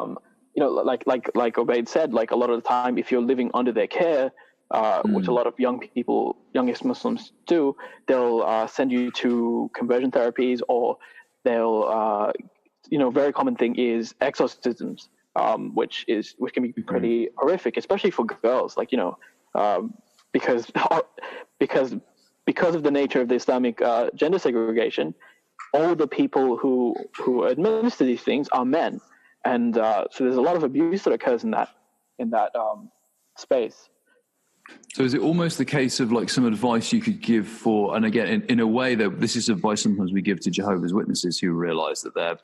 Like Obaid said, like a lot of the time, if you're living under their care, which a lot of youngest Muslims do, they'll send you to conversion therapies, or they'll, very common thing is exorcisms, which can be pretty horrific, especially for girls. Like because of the nature of the Islamic gender segregation, all the people who administer these things are men. And so there's a lot of abuse that occurs in that space. So is it almost the case of like some advice you could give for, and again, in a way that this is advice sometimes we give to Jehovah's Witnesses who realize that they're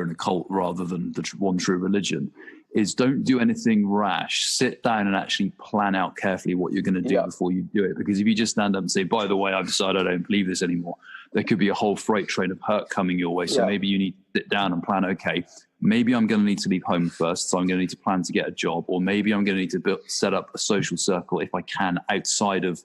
in a cult rather than the one true religion, is don't do anything rash. Sit down and actually plan out carefully what you're going to do before you do it. Because if you just stand up and say, by the way, I've decided I don't believe this anymore, there could be a whole freight train of hurt coming your way. So maybe you need to sit down and plan, okay, maybe I'm going to need to leave home first, so I'm going to need to plan to get a job, or maybe I'm going to need to set up a social circle if I can outside of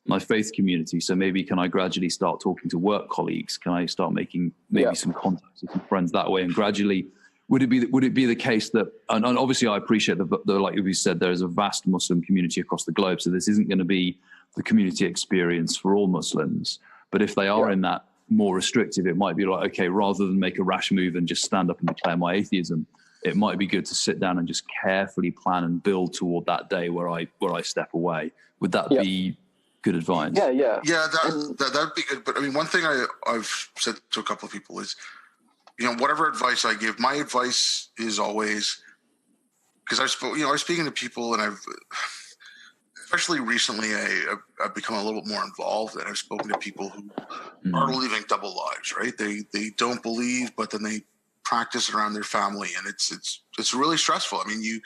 my faith community. So maybe can I gradually start talking to work colleagues? Can I start making maybe some contacts with some friends that way? And gradually, would it be the case that, and obviously I appreciate that, like you said, there is a vast Muslim community across the globe, so this isn't going to be the community experience for all Muslims. But if they are in that more restrictive, it might be like, okay, rather than make a rash move and just stand up and declare my atheism, it might be good to sit down and just carefully plan and build toward that day where I step away. Would that be good advice? Yeah, that would be good. But I mean, one thing I've said to a couple of people is, whatever advice I give, my advice is always, because I was speaking to people, and especially recently, I've become a little bit more involved, and I've spoken to people who are living double lives, right? They don't believe, but then they practice it around their family, and it's really stressful. I mean,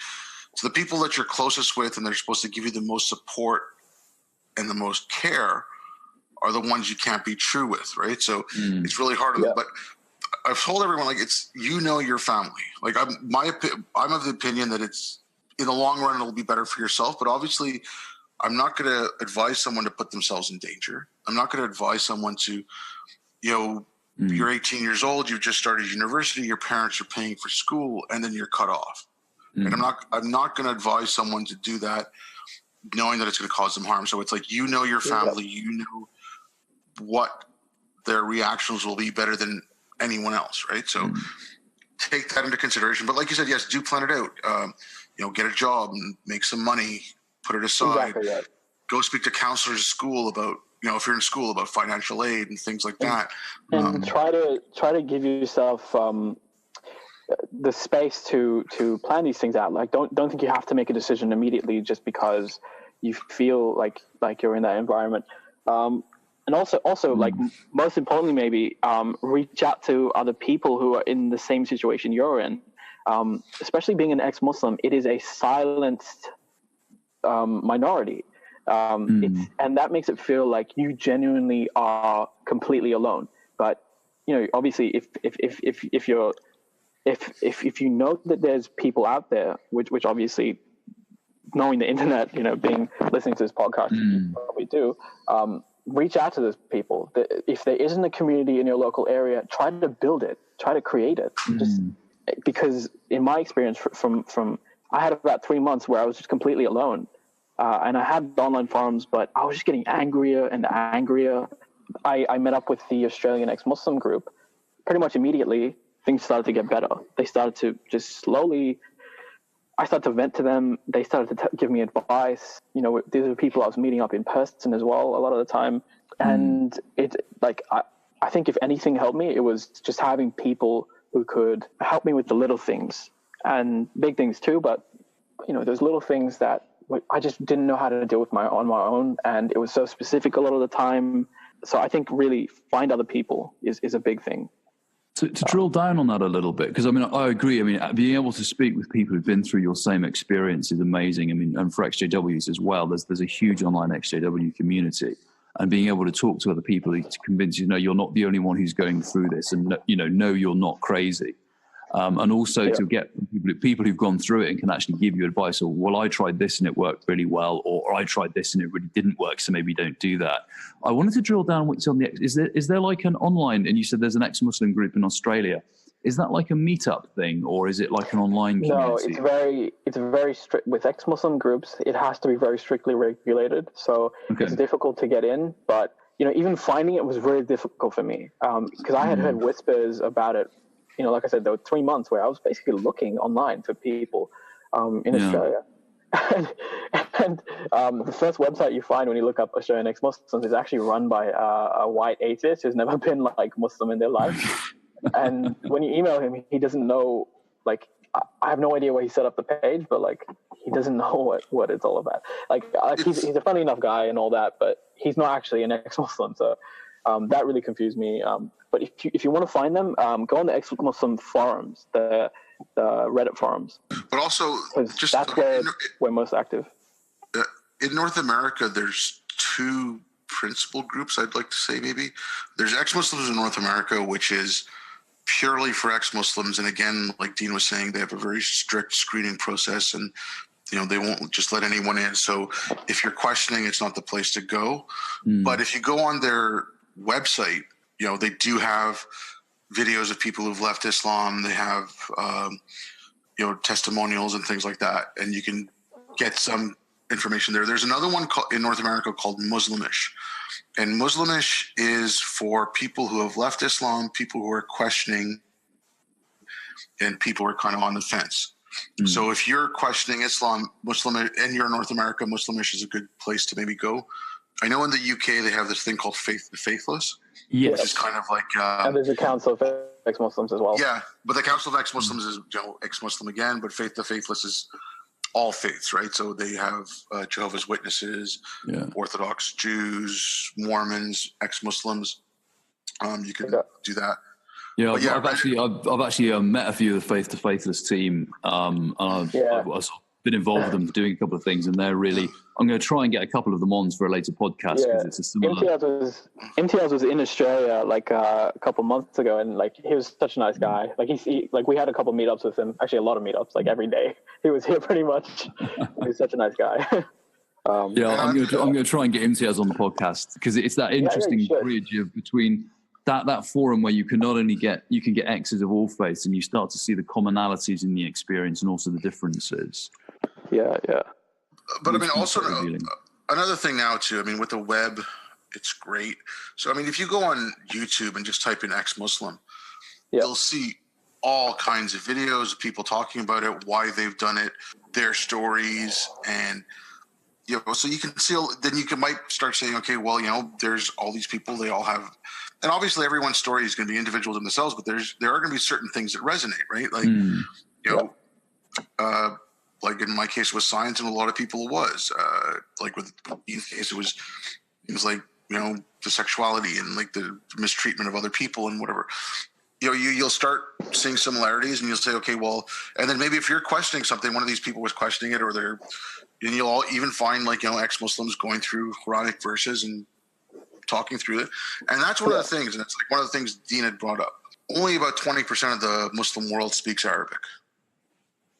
so the people that you're closest with, and they're supposed to give you the most support and the most care, are the ones you can't be true with, right? So it's really hard. But I've told everyone, like, it's your family. Like I'm of the opinion that it's, in the long run, it'll be better for yourself. But obviously, I'm not going to advise someone to put themselves in danger. I'm not going to advise someone to, you're 18 years old, you've just started university, your parents are paying for school, and then you're cut off. And I'm not going to advise someone to do that, knowing that it's going to cause them harm. So it's like, your family, you know what their reactions will be better than anyone else, right? So take that into consideration. But like you said, yes, do plan it out. Get a job and make some money, put it aside. Exactly, Go speak to counselors at school about, if you're in school, about financial aid and things like that. And try to give yourself the space to plan these things out. Like, don't think you have to make a decision immediately just because you feel like you're in that environment. And also, like, most importantly, maybe reach out to other people who are in the same situation you're in. Especially being an ex-Muslim, it is a silenced minority, and that makes it feel like you genuinely are completely alone. But obviously, if you know that there's people out there, which obviously, knowing the internet, listening to this podcast, you probably do. Reach out to those people. If there isn't a community in your local area, try to build it. Try to create it. Just because, in my experience, from I had about 3 months where I was just completely alone, and I had online forums, but I was just getting angrier and angrier. I met up with the Australian ex-Muslim group. Pretty much immediately, things started to get better. They started to just slowly. I started to vent to them. They started to give me advice. These are people I was meeting up in person as well a lot of the time. And I think if anything helped me, it was just having people who could help me with the little things and big things too. But, those little things that I just didn't know how to deal with on my own. And it was so specific a lot of the time. So I think really find other people is a big thing. To drill down on that a little bit, because I agree. Being able to speak with people who've been through your same experience is amazing. And for exJWs as well, there's a huge online exJW community, and being able to talk to other people to convince you're not the only one who's going through this, and no, you're not crazy. And also to get people who've gone through it and can actually give you advice, or, well, I tried this and it worked really well, or I tried this and it really didn't work, so maybe don't do that. I wanted to drill down what's on is there like an online, and you said there's an ex-Muslim group in Australia. Is that like a meetup thing, or is it like an online community? No, it's very strict. With ex-Muslim groups, it has to be very strictly regulated. So it's difficult to get in, but even finding it was very difficult for me, because I had heard whispers about it. Like I said, there were 3 months where I was basically looking online for people in Australia. And the first website you find when you look up Australian ex-Muslims is actually run by a white atheist who's never been like Muslim in their life. And when you email him, he doesn't know, I have no idea why he set up the page, but he doesn't know what it's all about. He's a funny enough guy and all that, but he's not actually an ex-Muslim. So that really confused me. But if you want to find them, go on the ex-Muslim forums, the Reddit forums. But also, that's where we're most active. In North America, there's two principal groups, I'd like to say maybe. There's ex-Muslims in North America, which is purely for ex-Muslims. And again, like Deen was saying, they have a very strict screening process, and they won't just let anyone in. So if you're questioning, it's not the place to go. But if you go on their website, they do have videos of people who've left Islam. They have, testimonials and things like that. And you can get some information there. There's another one in North America called Muslimish. And Muslimish is for people who have left Islam, people who are questioning, and people who are kind of on the fence. So if you're questioning Islam, Muslim, and you're in North America, Muslimish is a good place to maybe go. I know in the UK they have this thing called Faith the Faithless. Yes. Which is kind of like... and there's a Council of Ex-Muslims as well. Yeah, but the Council of Ex-Muslims is ex-Muslim again, but Faith the Faithless is all faiths, right? So they have Jehovah's Witnesses, Orthodox Jews, Mormons, ex-Muslims. You can do that. Yeah, I've actually met a few of the Faith to Faithless team, and I've been involved with them doing a couple of things, and they're really... I'm going to try and get a couple of them on for a later podcast, because it's a similar... Imtiaz was in Australia a couple months ago, and he was such a nice guy. We had a couple meetups with him, actually a lot of meetups, every day. He was here pretty much. He was such a nice guy. I'm going to try and get Imtiaz on the podcast, because it's that interesting bridge between that forum where you can not only get exes of all faiths, and you start to see the commonalities in the experience and also the differences. Yeah. But also another thing now too, with the web, it's great. So, if you go on YouTube and just type in ex-Muslim, you'll see all kinds of videos of people talking about it, why they've done it, their stories. And, so you can see, then might start saying, okay, well, there's all these people, they all have, and obviously everyone's story is going to be individual to themselves, but there are going to be certain things that resonate, right? Like in my case with science, and a lot of people it was. With Deen's case, it was the sexuality and the mistreatment of other people and whatever. You'll start seeing similarities, and you'll say, okay, well, and then maybe if you're questioning something, one of these people was questioning it, and you'll all even find ex-Muslims going through Quranic verses and talking through it. And that's one of the things, and it's one of the things Deen had brought up. Only about 20% of the Muslim world speaks Arabic.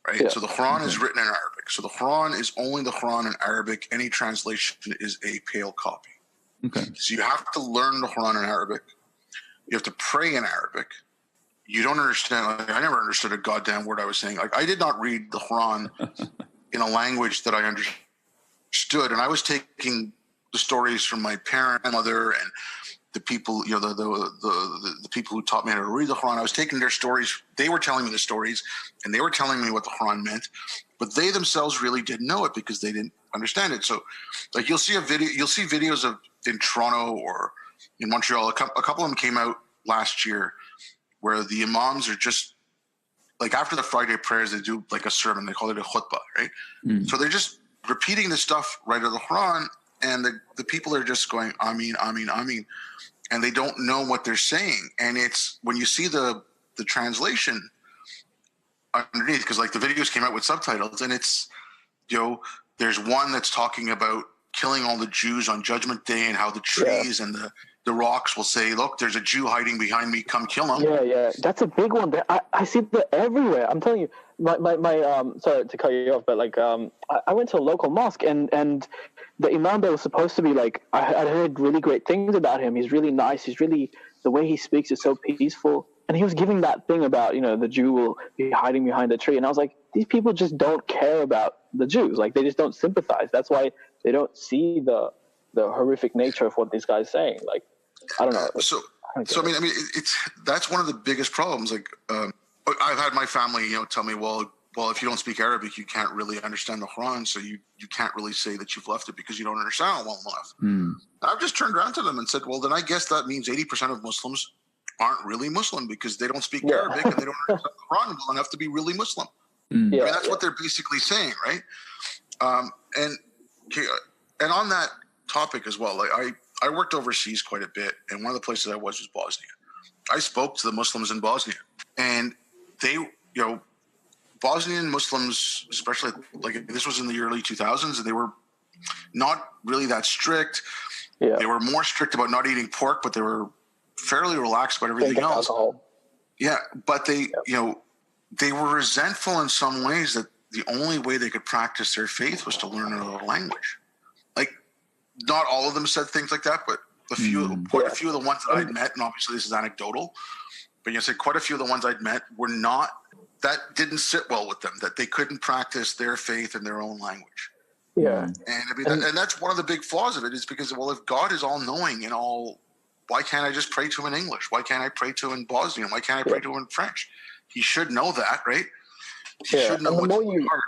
Right. Yeah. So the Quran is written in Arabic. So the Quran is only the Quran in Arabic. Any translation is a pale copy. Okay. So you have to learn the Quran in Arabic. You have to pray in Arabic. You don't understand. I never understood a goddamn word I was saying. I did not read the Quran in a language that I understood. And I was taking the stories from my parent, my mother, and the people, the people who taught me how to read the Quran. I was taking their stories. They were telling me the stories, and they were telling me what the Quran meant, but they themselves really didn't know it because they didn't understand it. So, you'll see videos of in Toronto or in Montreal. A couple of them came out last year where the imams are just like, after the Friday prayers, they do like a sermon. They call it a khutbah, right? So they're just repeating the stuff right out of the Quran, and the people are just going, Ameen, Ameen, Ameen. And they don't know what they're saying. And it's when you see the translation underneath, because like the videos came out with subtitles, and it's, there's one that's talking about killing all the Jews on Judgment Day, and how the trees and the rocks will say, look, there's a Jew hiding behind me, come kill him. Yeah, that's a big one. I see that everywhere. I'm telling you, my sorry to cut you off, but like I went to a local mosque, and the imam that was supposed to be like, I heard really great things about him. He's really nice. The way he speaks is so peaceful. And he was giving that thing about, the Jew will be hiding behind a tree. And I was like, these people just don't care about the Jews. Like, they just don't sympathize. That's why they don't see the horrific nature of what this guy's saying. Like, I don't know. I mean, that's one of the biggest problems. Like, I've had my family, tell me, well, if you don't speak Arabic, you can't really understand the Quran, so you can't really say that you've left it because you don't understand it well enough. And I've just turned around to them and said, well, then I guess that means 80% of Muslims aren't really Muslim because they don't speak Arabic and they don't understand the Quran well enough to be really Muslim. I mean, that's what they're basically saying, right? And on that topic as well, like I worked overseas quite a bit, and one of the places I was Bosnia. I spoke to the Muslims in Bosnia, and they, Bosnian Muslims, especially like this was in the early 2000s, and they were not really that strict. Yeah. They were more strict about not eating pork, but they were fairly relaxed about everything else. Alcohol. Yeah, but they, they were resentful in some ways that the only way they could practice their faith was to learn another language. Like, not all of them said things like that, but quite a few of the ones that I'd met, and obviously this is anecdotal, but quite a few of the ones I'd met were not, that didn't sit well with them, that they couldn't practice their faith in their own language. Yeah. And I mean, and that's one of the big flaws of it, is because, well, if God is all knowing and all, why can't I just pray to him in English? Why can't I pray to him in Bosnian? Why can't I pray to him in French? He should know that, right? He should know what's in the heart.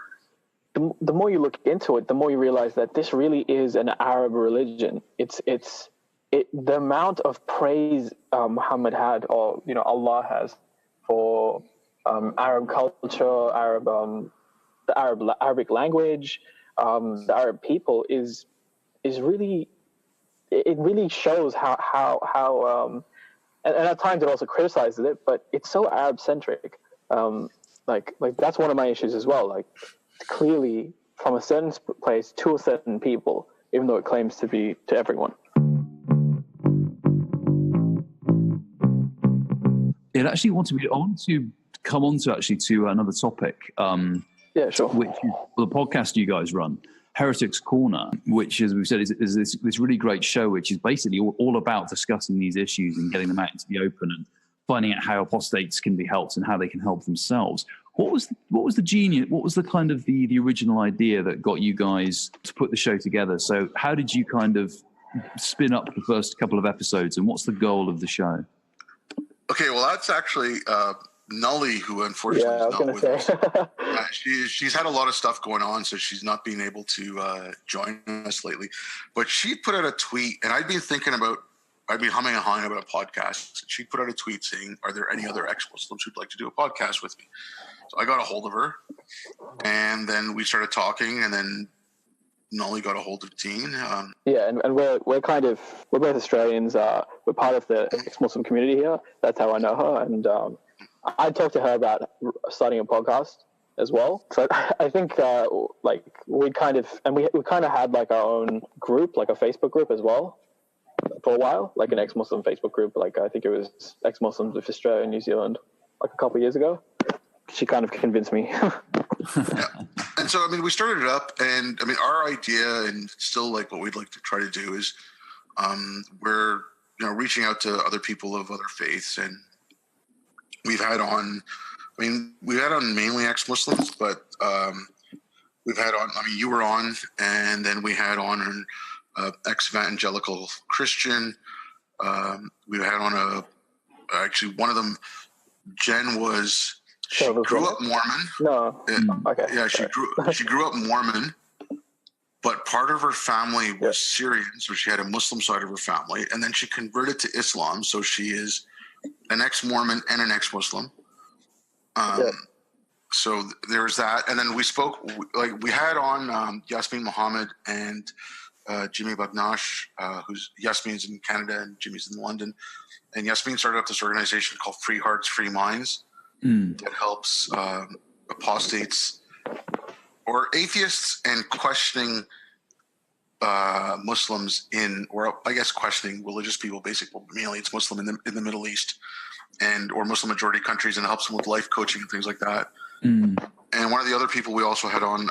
The more you look into it, the more you realize that this really is an Arab religion. The amount of praise Muhammad had, or Allah has, for Arab culture, the Arabic language, the Arab people is really, it really shows how and at times it also criticizes it, but it's so Arab centric. Like that's one of my issues as well. Like, clearly from a certain place to a certain people, even though it claims to be to everyone. It actually I want to come on to another topic. Yeah, sure. Which is the podcast you guys run, Heretics Corner, which, as we've said, is this really great show, which is basically all about discussing these issues and getting them out into the open and finding out how apostates can be helped and how they can help themselves. What was the genius? What was the kind of the original idea that got you guys to put the show together? So how did you kind of spin up the first couple of episodes, and what's the goal of the show? Okay, well, that's actually Nully, who unfortunately is not with us. She's had a lot of stuff going on, so she's not been able to join us lately. But she put out a tweet, and I'd been humming and hawing about a podcast. She put out a tweet saying, "Are there any other ex-Muslims who'd like to do a podcast with me?" So I got a hold of her, and then we started talking, and then Nolly got a hold of Deen. And we're both Australians. We're part of the ex-Muslim community here. That's how I know her, and I talked to her about starting a podcast as well. So I think we kind of had like our own group, like a Facebook group as well, for a while, like an ex-Muslim Facebook group. Like, I think it was ex-Muslims of Australia and New Zealand, like a couple of years ago. She kind of convinced me. Yeah. And so, I mean, we started it up, and I mean, our idea, and still like what we'd like to try to do, is we're reaching out to other people of other faiths, and we've had on mainly ex-Muslims, but we've had on, I mean, you were on, and then we had on an ex-evangelical Christian. We had on actually one of them, Jen she grew up Mormon. No. Okay. Yeah, she grew up Mormon, but part of her family was Syrian, so she had a Muslim side of her family, and then she converted to Islam, so she is an ex-Mormon and an ex-Muslim. So there's that, and then we spoke, we had on Yasmin Mohammed and Jimmy Bagnash, who's Yasmin's in Canada and Jimmy's in London, and Yasmin started up this organization called Free Hearts, Free Minds that helps apostates or atheists and questioning Muslims or I guess questioning religious people, basically mainly it's Muslim in the Middle East or Muslim majority countries, and it helps them with life coaching and things like that. And one of the other people we also had on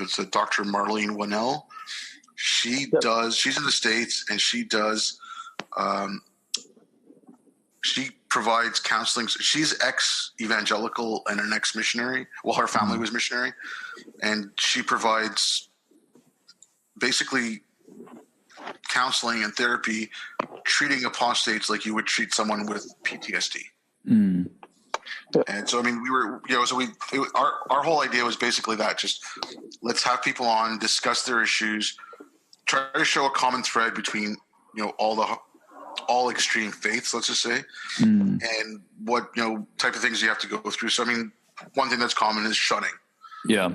is Dr. Marlene Winnell. She's in the States, and she provides counseling. She's ex-evangelical and an ex-missionary. Well, her family was missionary, and she provides basically counseling and therapy, treating apostates like you would treat someone with PTSD. And so, I mean, our whole idea was basically that, just let's have people on, discuss their issues, try to show a common thread between, all extreme faiths, let's just say, and what, type of things you have to go through. So, I mean, one thing that's common is shunning. Yeah.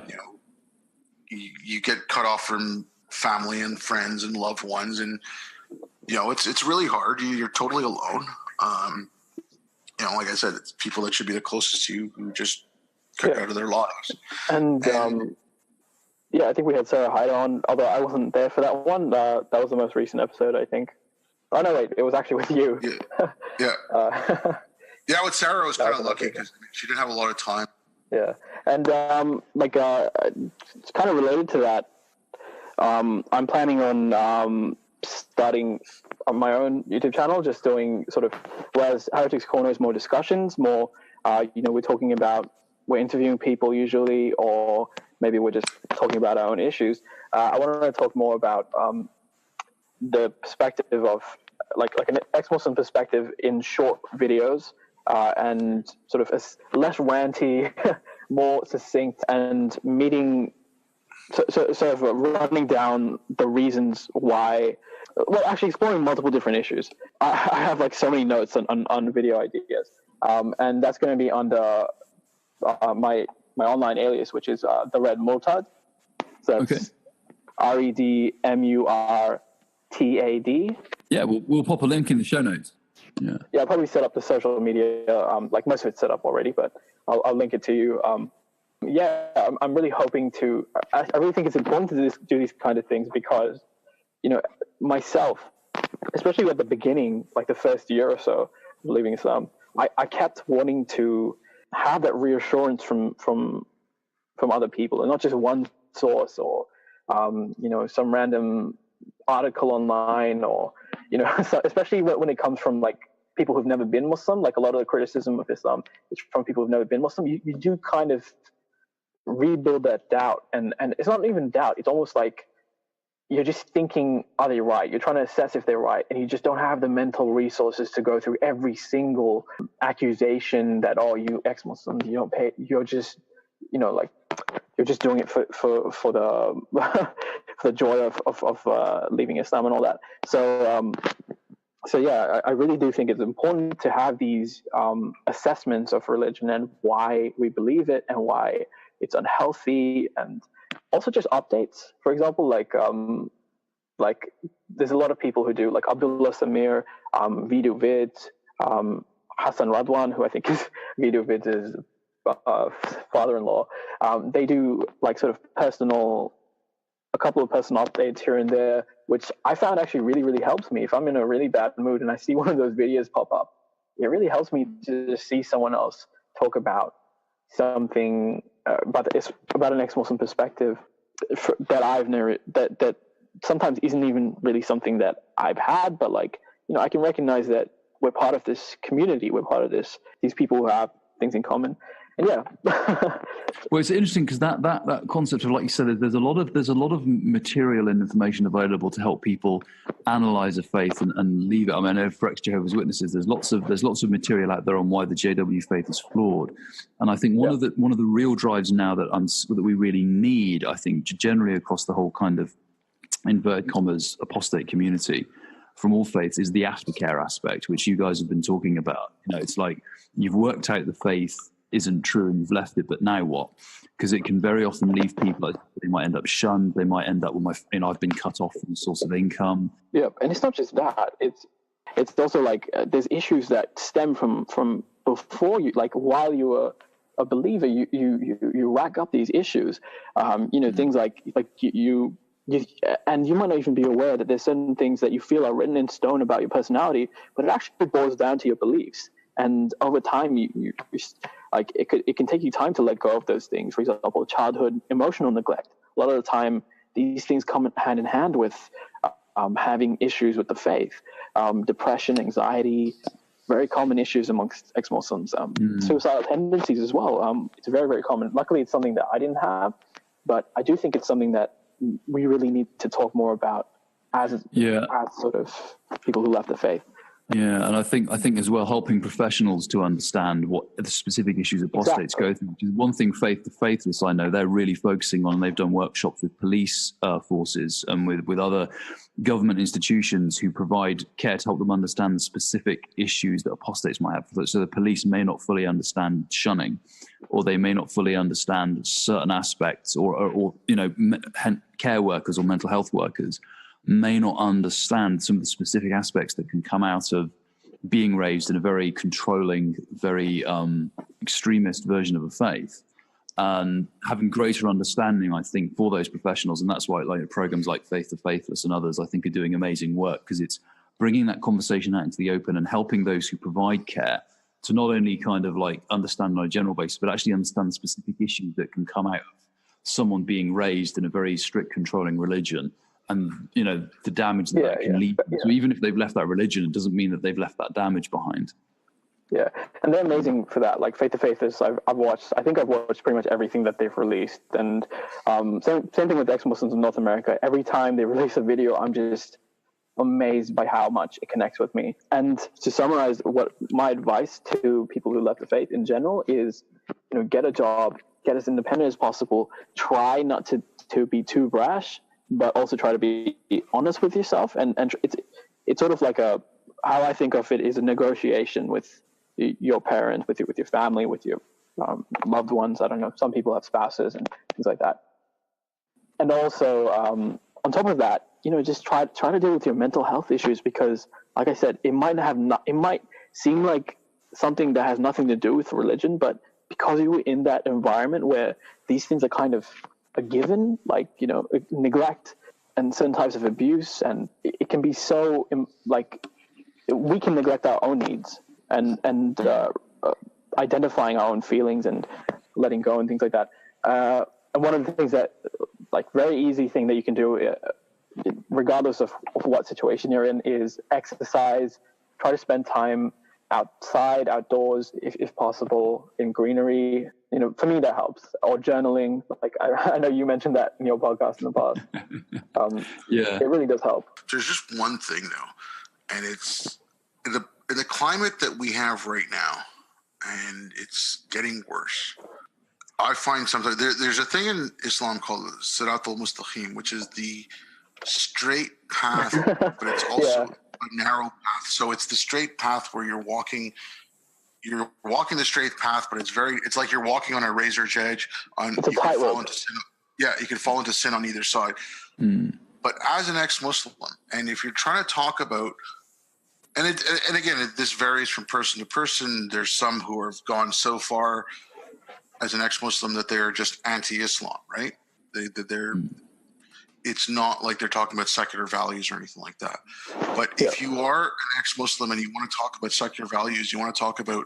You get cut off from family and friends and loved ones, and, it's really hard. You're totally alone. Like I said, it's people that should be the closest to you who just cut out of their lives. And I think we had Sarah Hyde on, although I wasn't there for that one. That was the most recent episode, I think. Oh, no, wait, it was actually with you. Yeah, with Sarah, I was kind of lucky because she didn't have a lot of time. Yeah, and it's kind of related to that. I'm planning on starting on my own YouTube channel, just doing sort of, whereas Heretics Corner is more discussions, more, we're interviewing people usually, or maybe we're just talking about our own issues. I want to talk more about the perspective of like an ex-Muslim perspective in short videos, and sort of less ranty, more succinct, and sort of running down the reasons why. Well, actually exploring multiple different issues. I have so many notes on video ideas, and that's going to be under my online alias, which is the Red Murtad. So that's REDMURTAD. Yeah, we'll pop a link in the show notes. Yeah, I'll probably set up the social media. Most of it's set up already, but I'll link it to you. I'm really hoping to. I really think it's important to do these kind of things because, myself, especially at the beginning, the first year or so of leaving Islam, I kept wanting to have that reassurance from other people, and not just one source or some random article online, or so especially when it comes from people who've never been Muslim. A lot of the criticism of Islam is from people who've never been Muslim. You do kind of rebuild that doubt, and it's not even doubt. It's almost like you're just thinking, are they right? You're trying to assess if they're right, and you just don't have the mental resources to go through every single accusation that, you ex-Muslims, you don't pay. You're just, you're just doing it for the for the joy of leaving Islam and all that. So I really do think it's important to have these assessments of religion and why we believe it and why it's unhealthy, and also just updates. For example, there's a lot of people who do, Abdullah Samir, Video Vids, Hassan Radwan, who I think is Video Vids' father-in-law. They do sort of a couple of personal updates here and there, which I found actually really, really helps me. If I'm in a really bad mood and I see one of those videos pop up, it really helps me to just see someone else talk about something about an ex-Muslim perspective that I've never, that sometimes isn't even really something that I've had, but I can recognize that we're part of this community. We're part of these people who have things in common. And well, it's interesting because that concept of, like you said, there's a lot of material and information available to help people analyze a faith and leave it. I mean, I know for ex-Jehovah's Witnesses, there's lots of material out there on why the JW faith is flawed. And I think one of the real drives now that we really need, I think, generally across the whole kind of inverted commas, apostate community from all faiths is the aftercare aspect, which you guys have been talking about. You know, it's like you've worked out the faith isn't true and you've left it, but now what? Because it can very often leave people, they might end up shunned, they might end up with I've been cut off from the source of income. Yeah, and it's not just that. It's also like there's issues that stem from before you, like while you were a believer, you rack up these issues. Things like you and you might not even be aware that there's certain things that you feel are written in stone about your personality, but it actually boils down to your beliefs. And over time, you like it can take you time to let go of those things. For example, childhood emotional neglect. A lot of the time, these things come hand in hand with having issues with the faith, depression, anxiety, very common issues amongst ex-Muslims. Suicidal tendencies as well. It's very, very common. Luckily, it's something that I didn't have, but I do think it's something that we really need to talk more about as sort of people who left the faith. Yeah, and I think as well, helping professionals to understand what the specific issues apostates go through. Which is one thing, Faith to Faithless, I know they're really focusing on. They've done workshops with police forces and with other government institutions who provide care to help them understand the specific issues that apostates might have. So the police may not fully understand shunning, or they may not fully understand certain aspects, or care workers or mental health workers may not understand some of the specific aspects that can come out of being raised in a very controlling, very extremist version of a faith. And having greater understanding, I think, for those professionals, and that's why like programs like Faith to Faithless and others, I think, are doing amazing work, because it's bringing that conversation out into the open and helping those who provide care to not only kind of like understand on a general basis, but actually understand the specific issues that can come out of someone being raised in a very strict, controlling religion. And, the damage that can lead. So even if they've left that religion, it doesn't mean that they've left that damage behind. Yeah, and they're amazing for that. Like Faith to Faithless, I've watched pretty much everything that they've released. And same thing with ex-Muslims in North America. Every time they release a video, I'm just amazed by how much it connects with me. And to summarize, what my advice to people who left the faith in general is, get a job, get as independent as possible, try not to be too brash, but also try to be honest with yourself. And it's sort of like how I think of it is a negotiation with your parents, with your family, with your loved ones. I don't know. Some people have spouses and things like that. And also, on top of that, just try to deal with your mental health issues, because, like I said, it might seem like something that has nothing to do with religion, but because you were in that environment where these things are kind of a given, like neglect and certain types of abuse, and it can be so like we can neglect our own needs and identifying our own feelings and letting go and things like that. And one of the things that, like, very easy thing that you can do, regardless of what situation you're in, is exercise. Try to spend time outside, outdoors, if possible, in greenery. For me, that helps. Or journaling. Like I know you mentioned that in your podcast in the past. It really does help. There's just one thing though, and it's in the climate that we have right now, and it's getting worse. I find sometimes there's a thing in Islam called Sirat al-Mustaqim, which is the straight path, but it's also a narrow path. So it's the straight path where you're walking the straight path, but it's like you're walking on a razor's edge. It's a tightrope. You can fall into sin on either side. But as an ex-Muslim, and if you're trying to talk about, and again, this varies from person to person. There's some who have gone so far as an ex-Muslim that they're just anti-Islam, right? It's not like they're talking about secular values or anything like that. But if you are an ex-Muslim and you want to talk about secular values, you want to talk about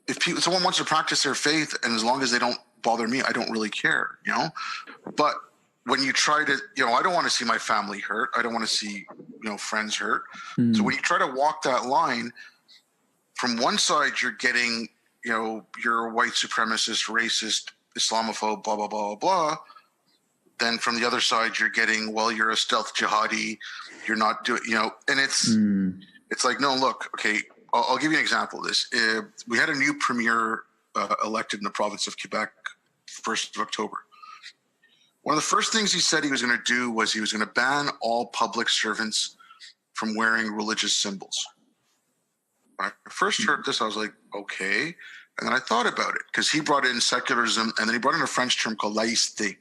if someone wants to practice their faith, and as long as they don't bother me, I don't really care, But when you try to, I don't want to see my family hurt. I don't want to see, friends hurt. So when you try to walk that line, from one side you're getting, you're a white supremacist, racist, Islamophobe, blah, blah, blah, blah. Then from the other side, you're getting, well, you're a stealth jihadi. You're not doing, and it's like, no, look, okay, I'll give you an example of this. We had a new premier elected in the province of Quebec, 1st of October. One of the first things he said he was going to do was he was going to ban all public servants from wearing religious symbols. When I first heard this, I was like, okay. And then I thought about it because he brought in secularism, and then he brought in a French term called laïcité.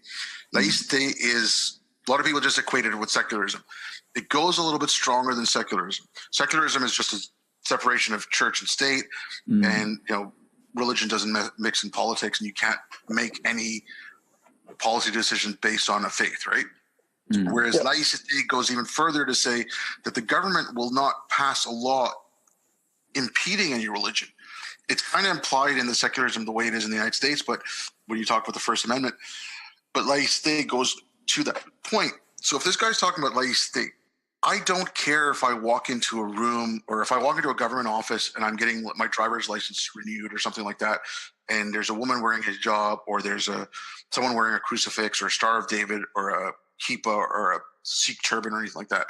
Laïcité is, a lot of people just equate it with secularism. It goes a little bit stronger than secularism. Secularism is just a separation of church and state, and religion doesn't mix in politics, and you can't make any policy decisions based on a faith, right? Whereas laïcité goes even further to say that the government will not pass a law impeding any religion. It's kind of implied in the secularism the way it is in the United States, but when you talk about the First Amendment, but laïcité goes to that point. So if this guy's talking about laïcité, I don't care if I walk into a room or if I walk into a government office and I'm getting my driver's license renewed or something like that, and there's a woman wearing a hijab, or there's someone wearing a crucifix or a Star of David or a kippah or a Sikh turban or anything like that.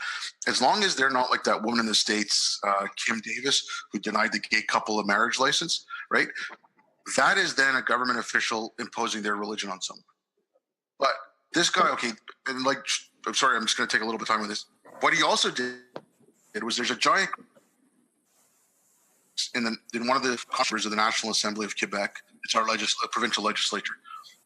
As long as they're not like that woman in the States, Kim Davis, who denied the gay couple a marriage license, right? That is then a government official imposing their religion on someone. But this guy, okay, and like, I'm sorry, I'm just going to take a little bit of time with this. What he also did was there's a giant in one of the chambers of the National Assembly of Quebec. It's our provincial legislature.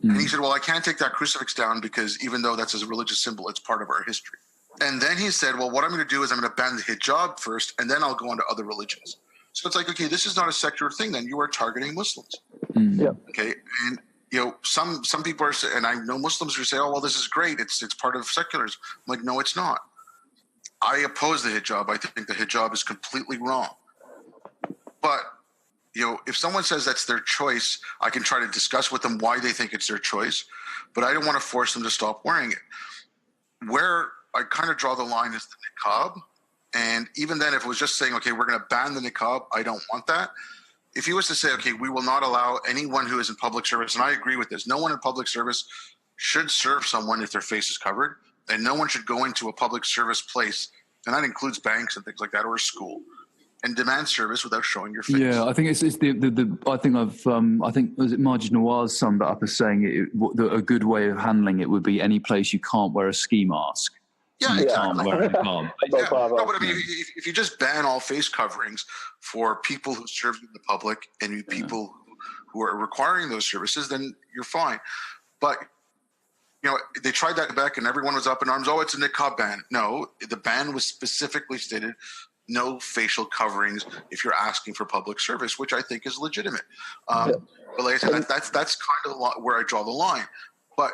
And he said, well, I can't take that crucifix down because even though that's a religious symbol, it's part of our history. And then he said, well, what I'm going to do is I'm going to ban the hijab first, and then I'll go on to other religions. So it's like, okay, this is not a secular thing then. You are targeting Muslims. Okay. And, some people are, and I know Muslims who say, oh, well, this is great. It's part of secularism. I'm like, no, it's not. I oppose the hijab. I think the hijab is completely wrong. But if someone says that's their choice, I can try to discuss with them why they think it's their choice, but I don't want to force them to stop wearing it. Where I kind of draw the line is the niqab. And even then, if it was just saying, okay, we're going to ban the niqab, I don't want that. If he was to say, okay, we will not allow anyone who is in public service, and I agree with this, no one in public service should serve someone if their face is covered, and no one should go into a public service place, and that includes banks and things like that, or a school, and demand service without showing your face. Yeah, I think it's the I think was it Margie Nawaz summed that up as saying a good way of handling it would be any place you can't wear a ski mask. Yeah, you exactly. can't wear a niqab. No, but I mean, if you just ban all face coverings for people who serve in the public and people who are requiring those services, then you're fine. But they tried that back, and everyone was up in arms. Oh, it's a niqab ban. No, the ban was specifically stated: no facial coverings if you're asking for public service, which I think is legitimate. But like I said, that's kind of where I draw the line. But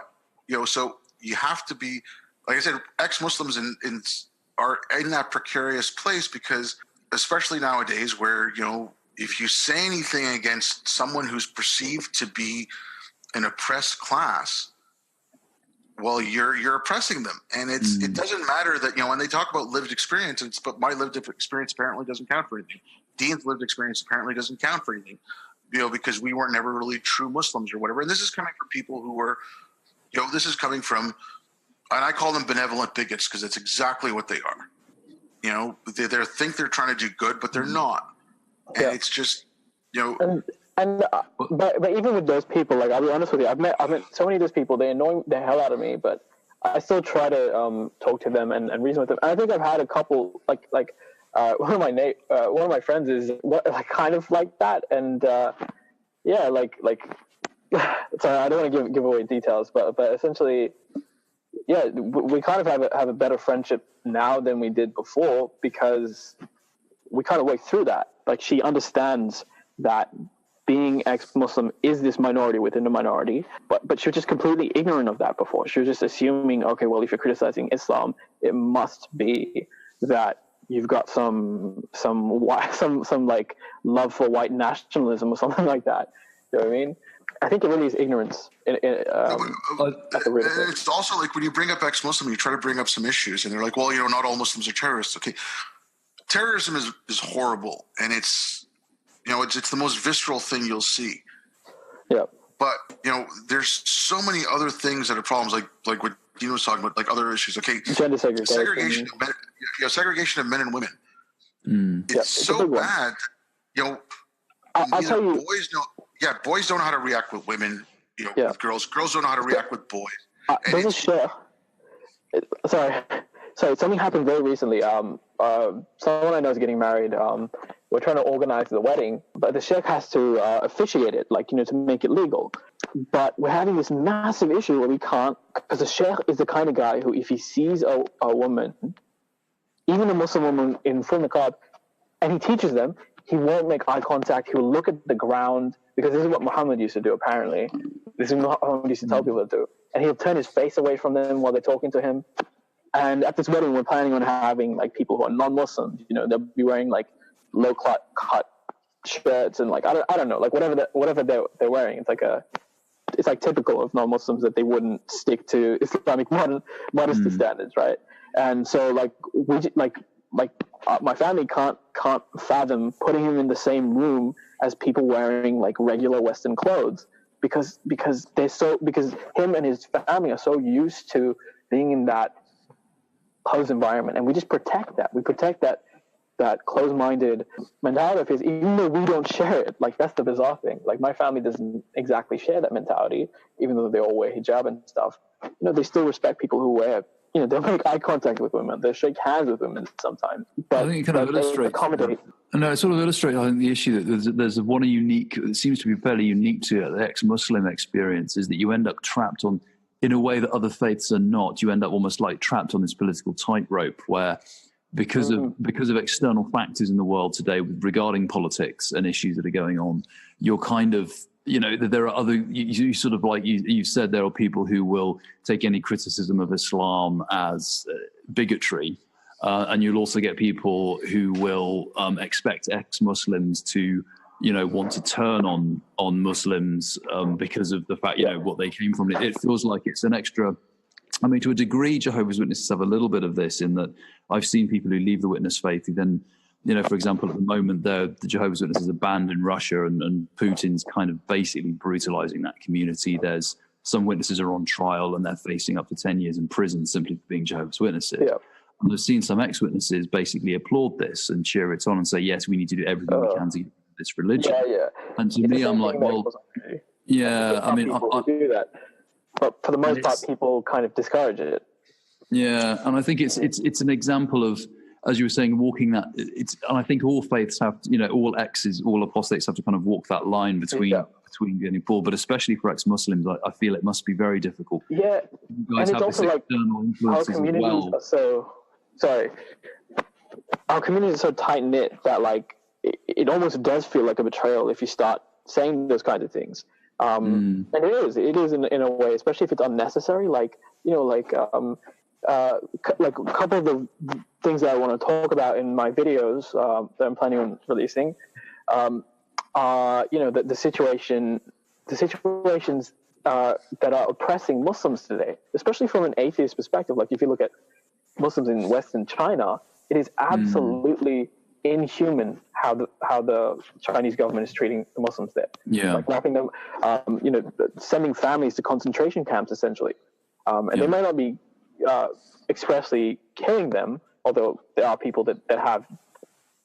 so you have to be, like I said, ex-Muslims are in that precarious place because, especially nowadays, where if you say anything against someone who's perceived to be an oppressed class, well, you're oppressing them, and it doesn't matter that when they talk about lived experience, but my lived experience apparently doesn't count for anything. Dean's lived experience apparently doesn't count for anything, because we weren't never really true Muslims or whatever. And this is coming from people who were, this is coming from, and I call them benevolent bigots because it's exactly what they are. They think they're trying to do good, but they're not, and it's just, But even with those people, like I'll be honest with you, I've met so many of those people. They annoy the hell out of me, but I still try to talk to them and reason with them. And I think I've had a couple like one of my friends is kind of like that, and sorry, I don't want to give away details, but essentially, we kind of have a better friendship now than we did before because we kind of worked through that. Like she understands that being ex-Muslim is this minority within the minority, but she was just completely ignorant of that before. She was just assuming, okay, well, if you're criticizing Islam, it must be that you've got some like love for white nationalism or something like that. You know what I mean? I think it really is ignorance. It's also like when you bring up ex-Muslim, you try to bring up some issues, and they're like, well, not all Muslims are terrorists. Okay, terrorism is horrible, and it's the most visceral thing you'll see. Yeah. But there's so many other things that are problems, like what Dean was talking about, like other issues. Okay, gender segregation of men, segregation of men and women. It's so bad. I'll tell you, boys don't know how to react with women. With girls don't know how to react with boys. There's a share. Sorry, something happened very recently. Someone I know is getting married. We're trying to organize the wedding, but the sheikh has to officiate it, to make it legal. But we're having this massive issue where we can't, because the sheikh is the kind of guy who, if he sees a woman, even a Muslim woman in full niqab, and he teaches them, he won't make eye contact. He will look at the ground, because this is what Muhammad used to do, apparently. This is what Muhammad used to tell people to do. And he'll turn his face away from them while they're talking to him. And at this wedding, we're planning on having people who are non-Muslims. They'll be wearing low cut shirts and I don't know, whatever they're wearing. It's typical of non-Muslims that they wouldn't stick to Islamic modesty standards, right? And so my family can't fathom putting him in the same room as people wearing regular Western clothes because him and his family are so used to being in that closed environment, and we just protect that. We protect that closed-minded mentality of his, even though we don't share it. That's the bizarre thing. My family doesn't exactly share that mentality, even though they all wear hijab and stuff. They still respect people who wear. They'll make eye contact with women. They'll shake hands with women sometimes. But I think it kind of illustrates. No, it sort of illustrates, I think, the issue that there's one unique, it seems to be fairly unique to the ex-Muslim experience, is that you end up trapped on, in a way that other faiths are not. You end up almost trapped on this political tightrope where, because of external factors in the world today regarding politics and issues that are going on, you're kind of, that there are other, you sort of you said, there are people who will take any criticism of Islam as bigotry. And you'll also get people who will expect ex-Muslims to, want to turn on Muslims because of the fact, what they came from. It feels like it's an extra. I mean, to a degree, Jehovah's Witnesses have a little bit of this in that I've seen people who leave the witness faith who then, for example, at the moment, the Jehovah's Witnesses are banned in Russia and Putin's kind of basically brutalizing that community. There's some witnesses are on trial and they're facing up to 10 years in prison simply for being Jehovah's Witnesses. Yeah. And I've seen some ex-witnesses basically applaud this and cheer it on and say, yes, we need to do everything we can to get this religion. Yeah. And to me, I'm like, well, yeah, I mean, I do that. But for the most part, people kind of discourage it. Yeah, and I think it's an example of, as you were saying, walking that. And I think all faiths have, all apostates have to kind of walk that line between getting pulled. But especially for ex-Muslims, I feel it must be very difficult. Yeah, you guys and it's also our communities are so. Sorry, our community is so tight knit that it almost does feel like a betrayal if you start saying those kinds of things. And it is in a way, especially if it's unnecessary. A couple of the things that I want to talk about in my videos that I'm planning on releasing are, the situations that are oppressing Muslims today, especially from an atheist perspective. If you look at Muslims in Western China, it is absolutely inhuman how the Chinese government is treating the Muslims there. Yeah, knocking them, sending families to concentration camps essentially, and they might not be expressly killing them, although there are people that have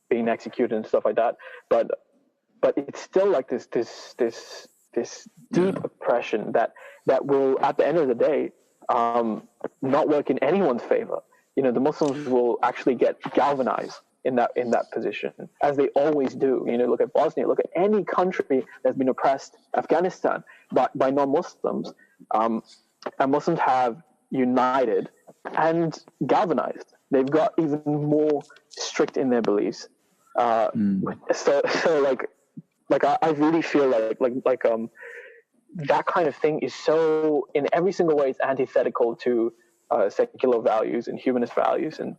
been executed and stuff like that. But it's still this deep oppression that will, at the end of the day, not work in anyone's favor. The Muslims will actually get galvanized in that position, as they always do. Look at Bosnia, look at any country that's been oppressed, Afghanistan, by non-Muslims, and Muslims have united and galvanized. They've got even more strict in their beliefs. So I really feel like that kind of thing is so, in every single way, it's antithetical to secular values and humanist values, and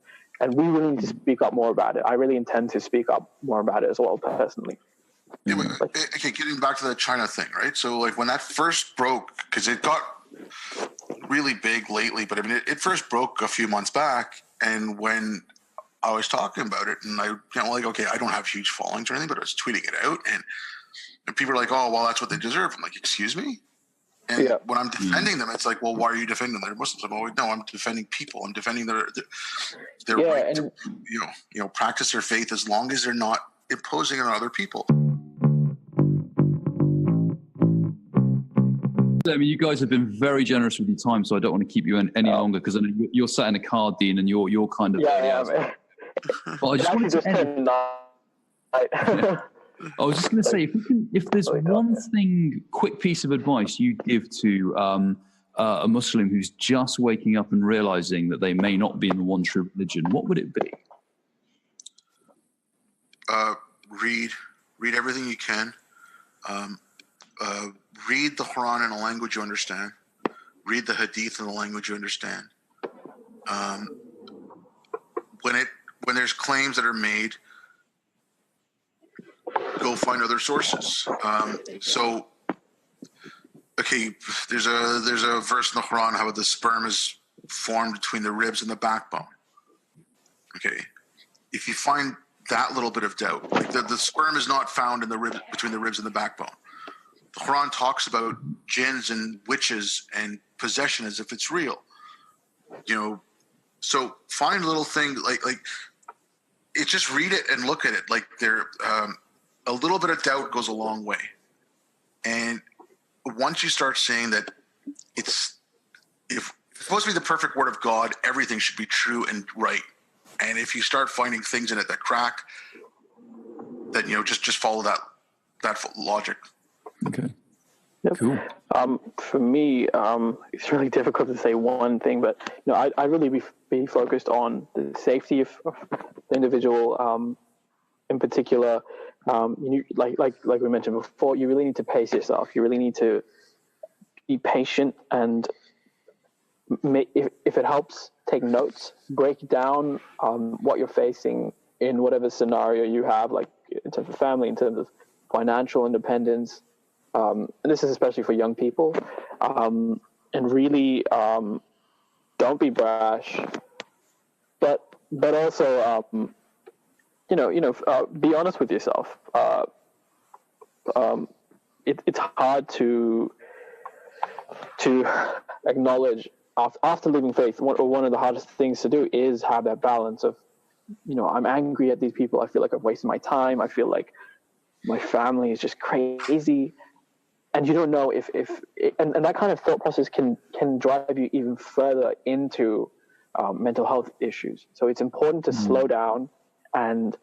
we really need to speak up more about it. I really intend to speak up more about it as well, personally. Yeah, okay, getting back to the China thing, right? So, when that first broke, because it got really big lately, but I mean, it first broke a few months back, and when I was talking about it, and I don't have huge followings or anything, but I was tweeting it out, and people are like, "Oh, well, that's what they deserve." I'm like, "Excuse me." And when I'm defending them, it's like, well, why are you defending them? They're Muslims. I'm always, no, I'm defending people. I'm defending their right to, practice their faith as long as they're not imposing on other people. I mean, you guys have been very generous with your time, so I don't want to keep you any longer because I know you're sat in a car, Dean, and you're kind of man. But I just wanted to end. I was just going to say, if there's one quick piece of advice you'd give to a Muslim who's just waking up and realizing that they may not be in the one true religion, what would it be? Read everything you can. Read the Quran in a language you understand. Read the Hadith in a language you understand. When there's claims that are made, go find other sources. There's a verse in the Quran how the sperm is formed between the ribs and the backbone. Okay, if you find that little bit of doubt, like the sperm is not found in the rib between the ribs and the backbone. The Quran talks about jinns and witches and possession as if it's real. So find a little thing like it. Just read it and look at it. Like a little bit of doubt goes a long way. And once you start saying that if it's supposed to be the perfect word of God, everything should be true and right. And if you start finding things in it that crack, then just follow that logic. Okay. Yep. Cool. For me, it's really difficult to say one thing, but I really be focused on the safety of the individual. In particular, like we mentioned before, you really need to pace yourself. You really need to be patient, and if it helps, take notes, break down what you're facing in whatever scenario you have, like in terms of family, in terms of financial independence. And this is especially for young people. And really, don't be brash, but also, be honest with yourself. It's hard to acknowledge after leaving faith. One of the hardest things to do is have that balance of, I'm angry at these people. I feel like I've wasted my time. I feel like my family is just crazy. And you don't know if that kind of thought process can drive you even further into mental health issues. So it's important to slow down and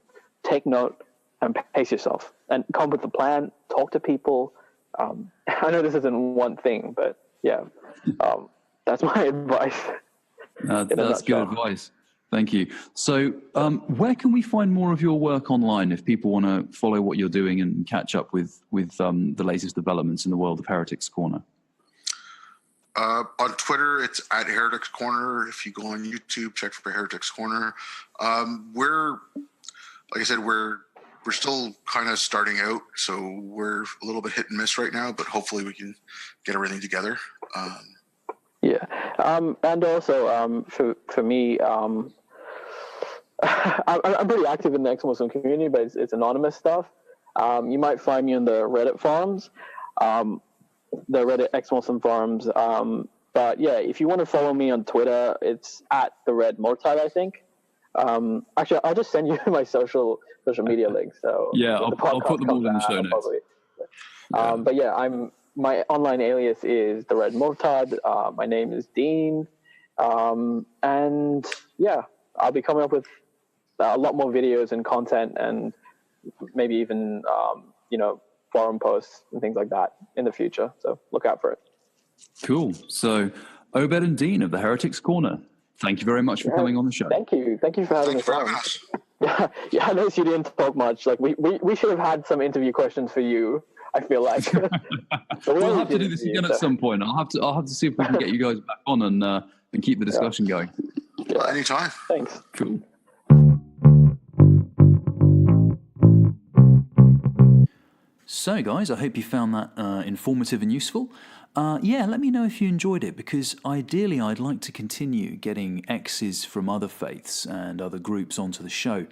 take note and pace yourself and come up with a plan, talk to people. I know this isn't one thing, but yeah, that's my advice. That's good advice. Thank you. So where can we find more of your work online if people want to follow what you're doing and catch up with the latest developments in the world of Heretics Corner? On Twitter, it's at Heretics Corner. If you go on YouTube, check for Heretics Corner. Like I said, we're still kind of starting out, so we're a little bit hit and miss right now, but hopefully we can get everything together. And also for me, I'm pretty active in the exMuslim community, but it's anonymous stuff. You might find me in the Reddit forums, the Reddit exMuslim forums. But yeah, if you want to follow me on Twitter, it's at the Red Mortad, I think. Actually, I'll just send you my social media links. So yeah, I'll put them all in the show notes. But yeah, my online alias is the Red Mortad. My name is Deen, and yeah, I'll be coming up with a lot more videos and content, and maybe even forum posts and things like that in the future. So look out for it. Cool. So Obaid and Deen of the Heretics Corner, thank you very much for coming on the show. Thank you for having us. Yeah, I noticed you didn't talk much. Like we should have had some interview questions for you, I feel like. We'll have to do this again at some point. I'll have to see if we can get you guys back on and keep the discussion going. Yeah. Anytime. Thanks. Cool. So guys, I hope you found that informative and useful. Let me know if you enjoyed it, because ideally I'd like to continue getting exes from other faiths and other groups onto the show.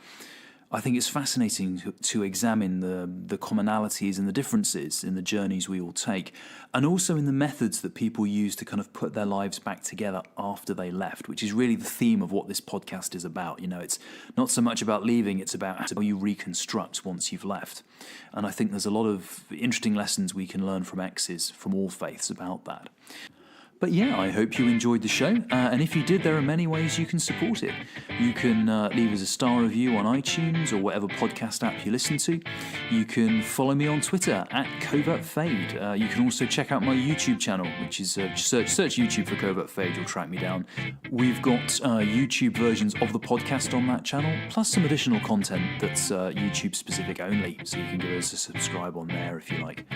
I think it's fascinating to examine the commonalities and the differences in the journeys we all take, and also in the methods that people use to kind of put their lives back together after they left, which is really the theme of what this podcast is about. You know, it's not so much about leaving, it's about how you reconstruct once you've left. And I think there's a lot of interesting lessons we can learn from exes from all faiths about that. But yeah, I hope you enjoyed the show, and if you did, there are many ways you can support it. You can leave us a star review on iTunes or whatever podcast app you listen to. You can follow me on Twitter at Covert Fade. You can also check out my YouTube channel, which is search YouTube for Covert Fade, you'll track me down. We've got YouTube versions of the podcast on that channel, plus some additional content that's YouTube specific only, so you can give us a subscribe on there if you like.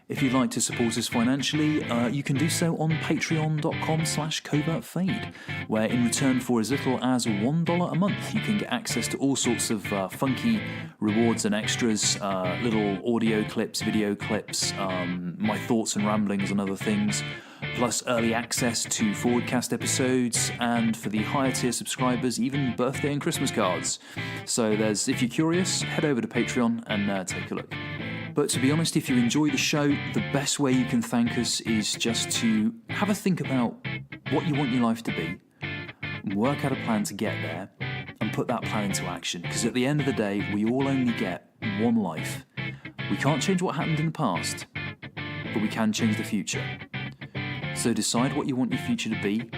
If you'd like to support us financially, you can do so on patreon.com/covertfade, where in return for as little as $1 a month, you can get access to all sorts of funky rewards and extras, little audio clips, video clips, my thoughts and ramblings and other things, plus early access to Forwardcast episodes, and for the higher tier subscribers, even birthday and Christmas cards. So if you're curious, head over to Patreon and take a look. But to be honest, if you enjoy the show, the best way you can thank us is just to have a think about what you want your life to be, work out a plan to get there, and put that plan into action. Because at the end of the day, we all only get one life. We can't change what happened in the past, but we can change the future. So decide what you want your future to be,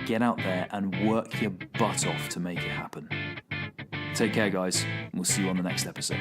get out there and work your butt off to make it happen. Take care, guys. We'll see you on the next episode.